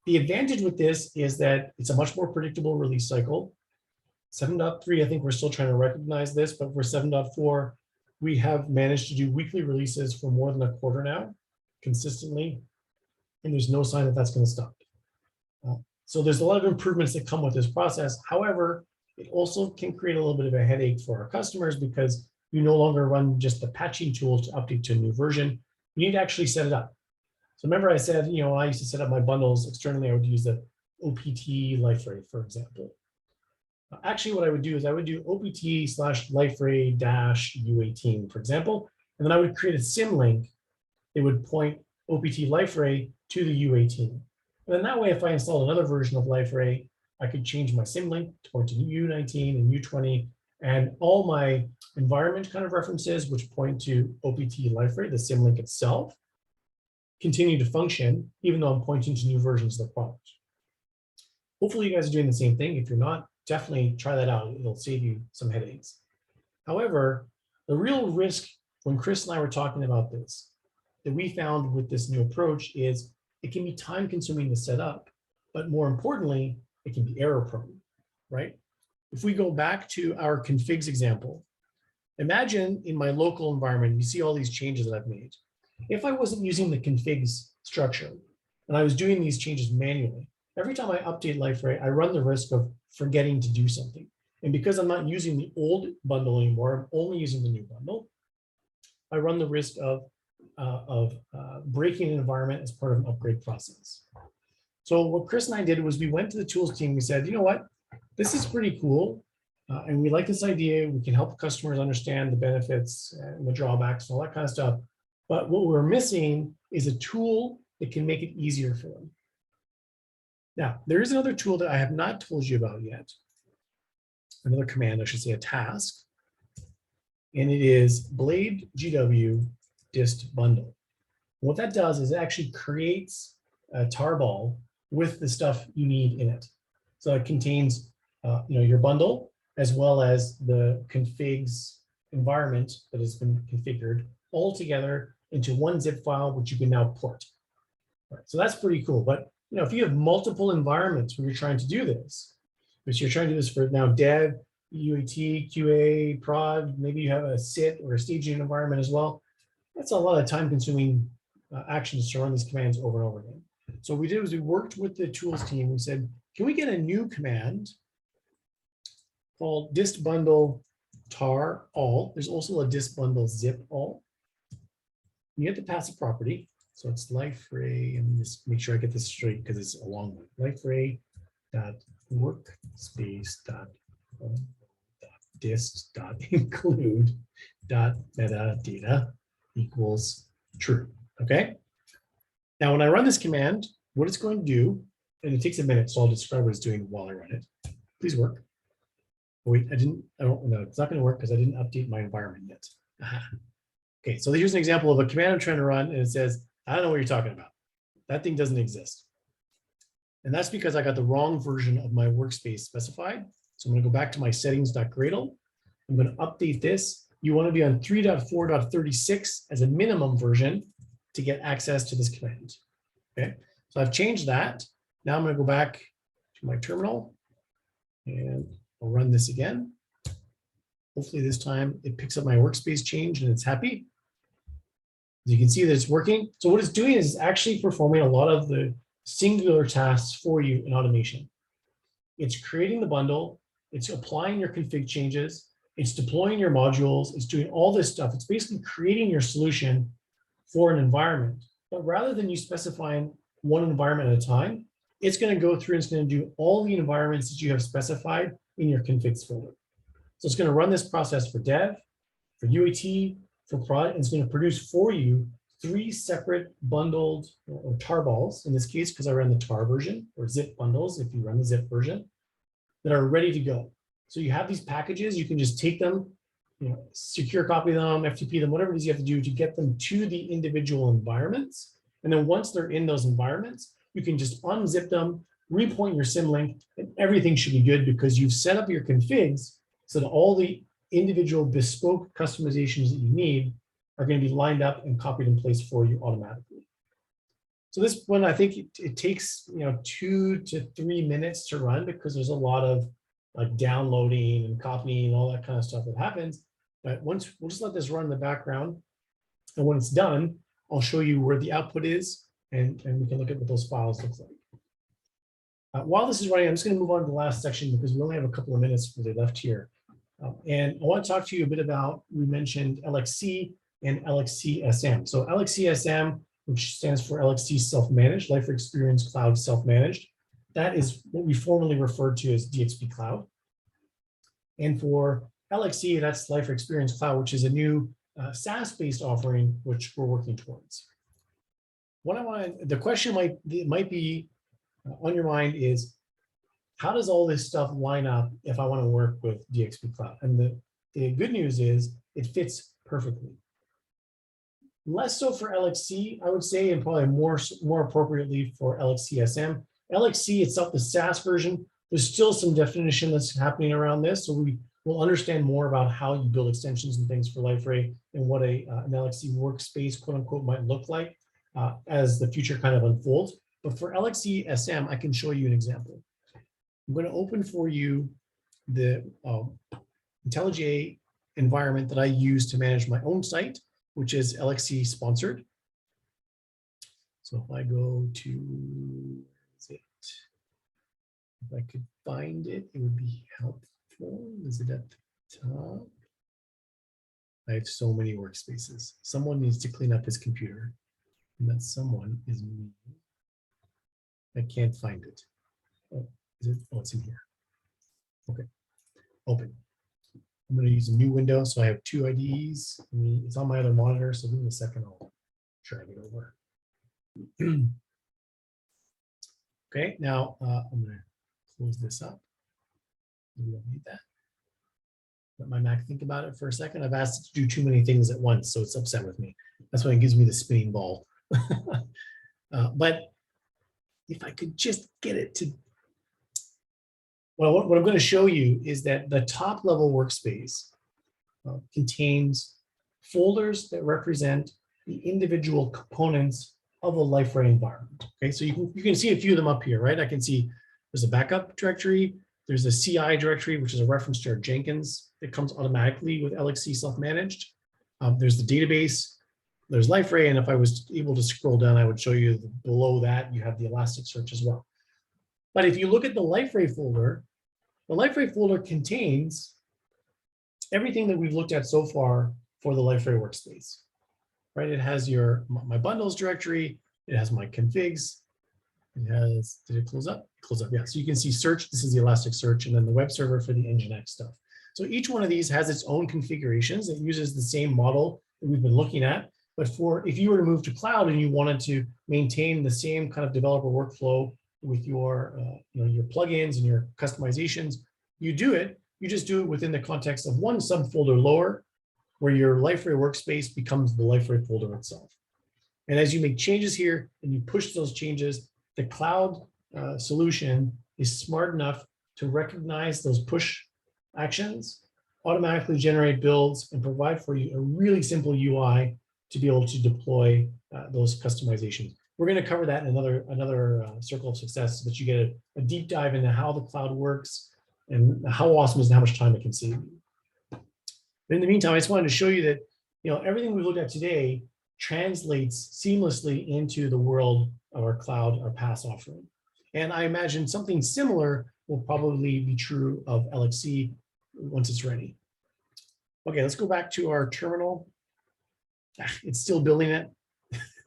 The advantage with this is that it's a much more predictable release cycle. 7.3, I think we're still trying to recognize this, but for 7.4, we have managed to do weekly releases for more than a quarter now, consistently, and there's no sign that that's going to stop. So there's a lot of improvements that come with this process. However, it also can create a little bit of a headache for our customers because you no longer run just the patching tool to update to a new version. You need to actually set it up. So remember I said, I used to set up my bundles externally. I would use the OPT Liferay, for example. Actually, what I would do is I would do OPT/Liferay-U18, for example, and then I would create a symlink. It would point OPT Liferay to the U18. And then that way, if I installed another version of Liferay, I could change my symlink to point to U19 and U20, and all my environment kind of references, which point to OPT Liferay, the symlink itself, continue to function, even though I'm pointing to new versions of the product. Hopefully you guys are doing the same thing. If you're not, definitely try that out. It'll save you some headaches. However, the real risk when Chris and I were talking about this, that we found with this new approach is it can be time consuming to set up, but more importantly, it can be error prone, right? If we go back to our configs example, imagine in my local environment, you see all these changes that I've made. If I wasn't using the configs structure and I was doing these changes manually, every time I update Liferay, I run the risk of forgetting to do something. And because I'm not using the old bundle anymore, I'm only using the new bundle, I run the risk of breaking an environment as part of an upgrade process. So what Chris and I did was we went to the tools team. We said, you know what, this is pretty cool. And we like this idea. We can help customers understand the benefits and the drawbacks and all that kind of stuff. But what we're missing is a tool that can make it easier for them. Now, there is another tool that I have not told you about yet. Another command, I should say, a task. And it is blade GW distBundle. What that does is it actually creates a tarball with the stuff you need in it. So it contains your bundle as well as the configs environment that has been configured all together into one zip file, which you can now port. Right, so that's pretty cool. But if you have multiple environments where you're trying to do this, which you're trying to do this for now dev, UAT, QA, prod, maybe you have a sit or a staging environment as well. That's a lot of time consuming actions to run these commands over and over again. So what we did was we worked with the tools team. We said, can we get a new command called distBundle tar all? There's also a distBundle zip all. You have to pass a property. So it's Liferay, and just make sure I get this straight because it's a long one. Liferay.workspace.dist.include.metadata equals true. Okay. Now, when I run this command, what it's going to do, and it takes a minute, so I'll describe what it's doing while I run it. Please work. Oh, wait, no, it's not going to work because I didn't update my environment yet. Okay, so here's an example of a command I'm trying to run, and it says, I don't know what you're talking about. That thing doesn't exist. And that's because I got the wrong version of my workspace specified. So I'm going to go back to my setings.gradle. I'm going to update this. You want to be on 3.4.36 as a minimum version to get access to this command. Okay, so I've changed that. Now I'm going to go back to my terminal and I'll run this again. Hopefully this time it picks up my workspace change and it's happy. As you can see that it's working. So what it's doing is it's actually performing a lot of the singular tasks for you in automation. It's creating the bundle, it's applying your config changes, it's deploying your modules, it's doing all this stuff. It's basically creating your solution for an environment. But rather than you specifying one environment at a time, it's going to go through and it's going to do all the environments that you have specified in your configs folder. So it's going to run this process for dev, for UAT, for prod, and it's going to produce for you 3 separate bundled or tar balls, in this case, because I ran the tar version, or zip bundles, if you run the zip version, that are ready to go. So you have these packages, you can just take them, secure copy them, FTP them, whatever it is you have to do to get them to the individual environments. And then once they're in those environments, you can just unzip them, repoint your symlink, and everything should be good because you've set up your configs so that all the individual bespoke customizations that you need are going to be lined up and copied in place for you automatically. So this one, I think it takes 2 to 3 minutes to run because there's a lot of like downloading and copying and all that kind of stuff that happens. But once we'll just let this run in the background, and when it's done, I'll show you where the output is, and we can look at what those files look like. While this is running, I'm just going to move on to the last section because we only have a couple of minutes really left here. And I want to talk to you a bit about, we mentioned LXC and LXC SM. So LXC SM, which stands for LXC Self-Managed, Liferay Experience Cloud Self-Managed. That is what we formerly referred to as DXP Cloud. And for LXC, that's Liferay Experience Cloud, which is a new SaaS-based offering, which we're working towards. The question might be on your mind is, how does all this stuff line up if I want to work with DXP Cloud? And the good news is it fits perfectly. Less so for LXC, I would say, and probably more appropriately for LXC SM. LXC itself, the SaaS version, there's still some definition that's happening around this. So we will understand more about how you build extensions and things for Liferay and what an LXC workspace, quote unquote, might look like as the future kind of unfolds. But for LXC SM, I can show you an example. I'm going to open for you the IntelliJ environment that I use to manage my own site, which is LXC sponsored. So if I go to, if I could find it, it would be helpful. Is it at the top? I have so many workspaces. Someone needs to clean up his computer, and that someone is me. I can't find it. Oh, is it? Oh, it's in here. Okay, open. I'm going to use a new window, so I have 2 IDs. It's on my other monitor, so give me a second. I'll drag it over. Okay, now I'm going to close this up. We don't need that. Let my Mac think about it for a second. I've asked it to do too many things at once, so it's upset with me. That's why it gives me the spinning ball. But if I could just get it to, well, what I'm going to show you is that the top level workspace contains folders that represent the individual components of a Liferay environment. Okay, so you can see a few of them up here, right? I can see there's a backup directory, there's a CI directory, which is a reference to our Jenkins that comes automatically with LXC self-managed. There's the database, there's Liferay, and if I was able to scroll down, I would show you below that you have the Elasticsearch as well. But if you look at the Liferay folder, the Liferay folder contains everything that we've looked at so far for the Liferay workspace, right? It has my bundles directory, it has my configs, it has, did it close up? Close up, yeah. So you can see search, this is the Elasticsearch, and then the web server for the Nginx stuff. So each one of these has its own configurations. It uses the same model that we've been looking at. But if you were to move to cloud and you wanted to maintain the same kind of developer workflow with your your plugins and your customizations, you do it. You just do it within the context of one subfolder lower where your Liferay workspace becomes the Liferay folder itself. And as you make changes here and you push those changes, the cloud solution is smart enough to recognize those push actions, automatically generate builds, and provide for you a really simple UI to be able to deploy those customizations. We're going to cover that in another circle of success, so that you get a deep dive into how the cloud works and how awesome it is and how much time it can save you. But in the meantime, I just wanted to show you that everything we looked at today translates seamlessly into the world of our cloud, our PaaS offering. And I imagine something similar will probably be true of LXC once it's ready. Okay, let's go back to our terminal. It's still building it.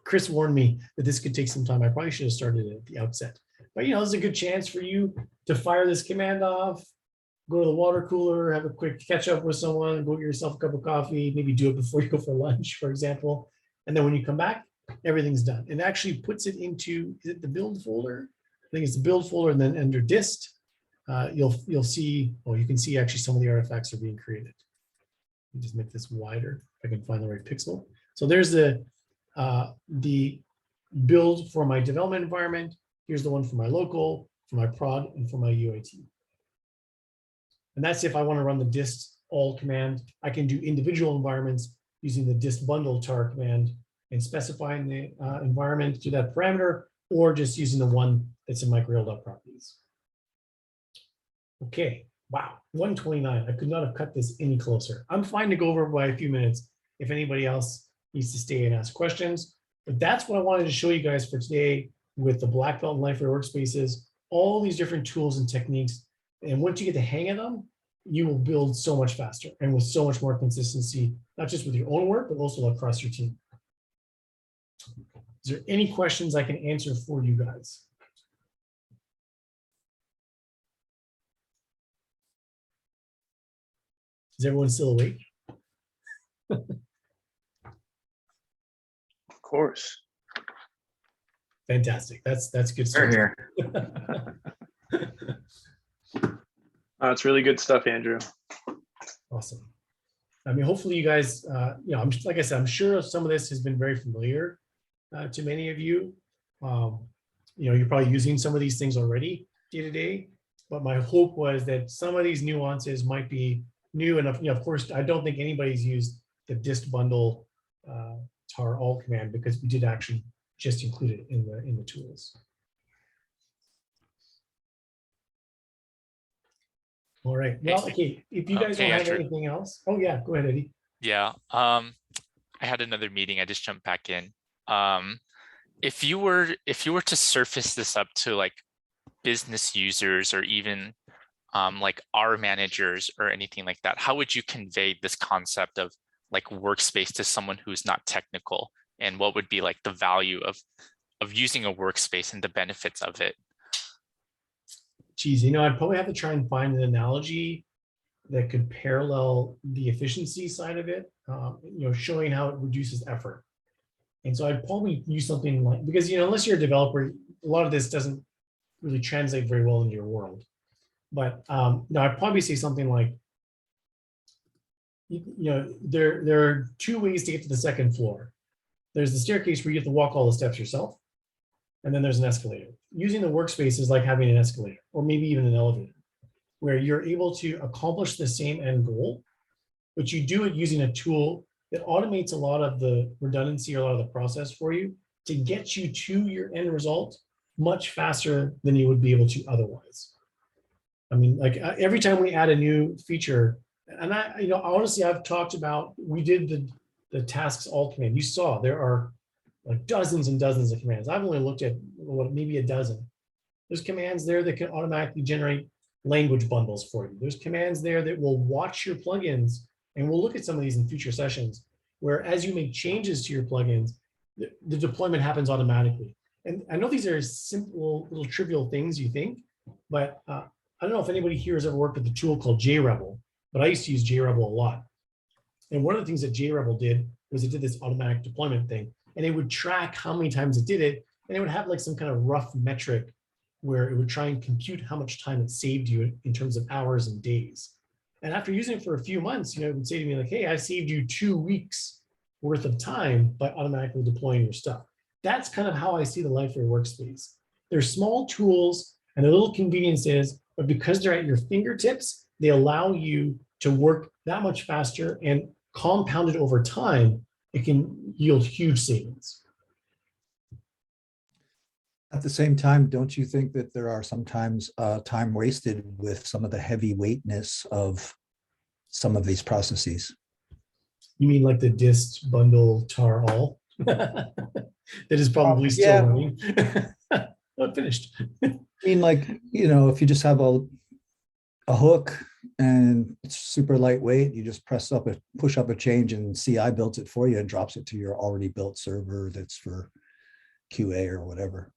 Chris warned me that this could take some time. I probably should have started it at the outset. But there's a good chance for you to fire this command off, go to the water cooler, have a quick catch up with someone, go get yourself a cup of coffee, maybe do it before you go for lunch, for example. And then when you come back, everything's done. It actually puts it into, is it the build folder? I think it's the build folder, and then under dist, you'll see, you can see actually some of the artifacts are being created. Let me just make this wider if I can find the right pixel. So there's the build for my development environment. Here's the one for my local, for my prod, and for my UAT. And that's if I want to run the dist all command. I can do individual environments using the distBundle tar command and specifying the environment to that parameter, or just using the one that's in my Gradle.properties. Okay, wow, 129. I could not have cut this any closer. I'm fine to go over by a few minutes if anybody else needs to stay and ask questions. But that's what I wanted to show you guys for today with the Blackbelt and Liferay Workspaces, all these different tools and techniques. And once you get the hang of them, you will build so much faster and with so much more consistency, not just with your own work, but also across your team. Is there any questions I can answer for you guys? Is everyone still awake? Of course. Fantastic. That's good stuff. Here. It's really good stuff, Andrew. Awesome. I mean, hopefully you guys, like I said, I'm sure some of this has been very familiar to many of you. You're probably using some of these things already day to day, but my hope was that some of these nuances might be new enough. Of course, I don't think anybody's used the distBundle tar all command, because we did actually just include it in the tools. All right. Well, okay. If you guys don't have Andrew. anything else, oh yeah, go ahead, Eddie. Yeah. I had another meeting. I just jumped back in. If you were to surface this up to like business users or even like our managers or anything like that, how would you convey this concept of like workspace to someone who's not technical, and what would be like the value of using a workspace and the benefits of it? Geez, I'd probably have to try and find an analogy that could parallel the efficiency side of it, showing how it reduces effort. And so I'd probably use something like, because, unless you're a developer, a lot of this doesn't really translate very well into your world. But I'd probably say something like, there are two ways to get to the second floor. There's the staircase where you have to walk all the steps yourself, and then there's an escalator. Using the workspace is like having an escalator, or maybe even an elevator, where you're able to accomplish the same end goal, but you do it using a tool that automates a lot of the redundancy or a lot of the process for you to get you to your end result much faster than you would be able to otherwise. I mean, like every time we add a new feature, and honestly, I've talked about, we did the tasks all command. You saw there are like dozens and dozens of commands. I've only looked at maybe a dozen. There's commands there that can automatically generate language bundles for you. There's commands there that will watch your plugins, and we'll look at some of these in future sessions, where as you make changes to your plugins, the deployment happens automatically. And I know these are simple, little trivial things you think, but I don't know if anybody here has ever worked with a tool called JRebel, but I used to use JRebel a lot. And one of the things that JRebel did was it did this automatic deployment thing, and it would track how many times it did it, and it would have like some kind of rough metric where it would try and compute how much time it saved you in terms of hours and days. And after using it for a few months, it would say to me like, hey, I saved you 2 weeks worth of time by automatically deploying your stuff. That's kind of how I see the Liferay Workspace. They're small tools and they're little conveniences, but because they're at your fingertips, they allow you to work that much faster, and compounded over time, it can yield huge savings. At the same time, don't you think that there are sometimes time wasted with some of the heavyweightness of some of these processes? You mean like the distBundle tar all? That is probably still running. Not finished. I mean, like, if you just have a hook and it's super lightweight, you just push up a change and CI builds it for you and drops it to your already built server that's for QA or whatever.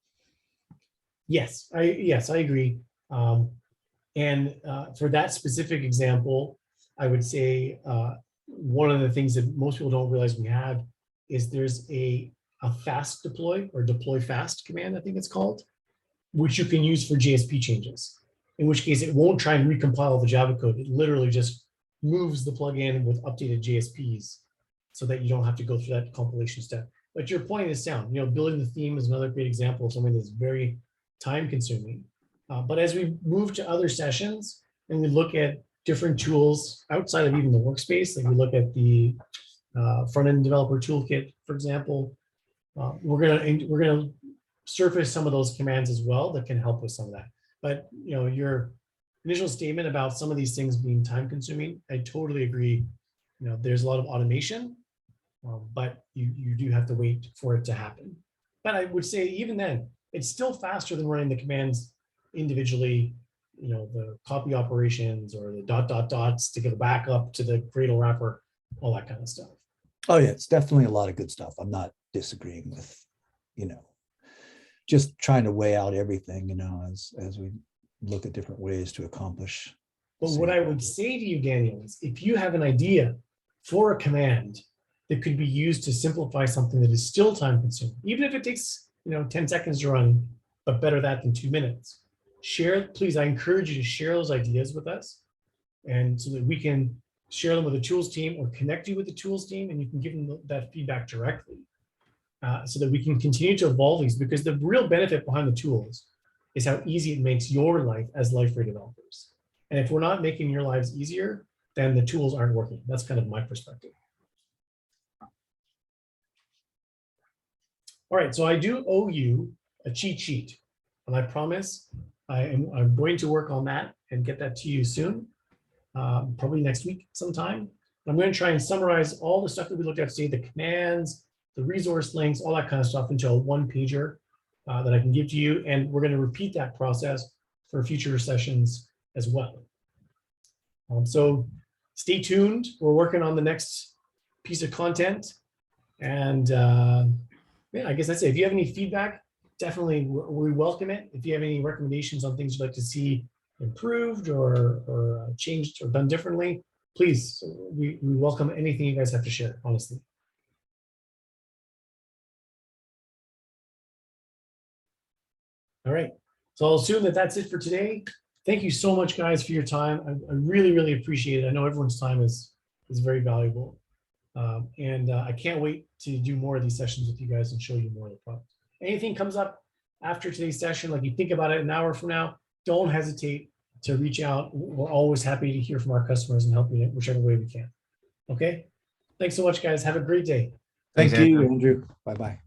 Yes, I agree. And for that specific example, I would say one of the things that most people don't realize we have is there's a fast deploy, or deploy fast command, I think it's called, which you can use for JSP changes. In which case it won't try and recompile the Java code. It literally just moves the plugin with updated JSPs so that you don't have to go through that compilation step. But your point is sound. Building the theme is another great example of something that's very time consuming. But as we move to other sessions and we look at different tools outside of even the workspace, like we look at the front-end developer toolkit, for example, we're gonna surface some of those commands as well that can help with some of that. But your initial statement about some of these things being time consuming, I totally agree. There's a lot of automation, but you do have to wait for it to happen. But I would say even then, it's still faster than running the commands individually, the copy operations or the ... dots to get a backup to the Gradle wrapper, all that kind of stuff. Oh yeah, it's definitely a lot of good stuff. I'm not disagreeing with, just trying to weigh out everything, as we look at different ways to accomplish. But what I would say to you, Daniel, is if you have an idea for a command that could be used to simplify something that is still time consuming, even if it takes 10 seconds to run, but better that than 2 minutes, share it. Please, I encourage you to share those ideas with us, and so that we can share them with the tools team or connect you with the tools team, and you can give them that feedback directly. So that we can continue to evolve these, because the real benefit behind the tools is how easy it makes your life as Liferay developers. And if we're not making your lives easier, then the tools aren't working. That's kind of my perspective. All right, so I do owe you a cheat sheet, and I promise I'm going to work on that and get that to you soon, probably next week sometime. I'm going to try and summarize all the stuff that we looked at today, the commands, the resource links, all that kind of stuff into a one-pager that I can give to you. And we're going to repeat that process for future sessions as well. So stay tuned. We're working on the next piece of content. And yeah, I guess that's it. If you have any feedback, definitely we welcome it. If you have any recommendations on things you'd like to see improved or changed or done differently, please, we welcome anything you guys have to share, honestly. All right, so I'll assume that that's it for today. Thank you so much, guys, for your time. I really, really appreciate it. I know everyone's time is very valuable. And I can't wait to do more of these sessions with you guys and show you more of the product. Anything comes up after today's session, like you think about it an hour from now, don't hesitate to reach out. We're always happy to hear from our customers and help you in whichever way we can. Okay, thanks so much, guys. Have a great day. Thank you, Andrew. Bye-bye.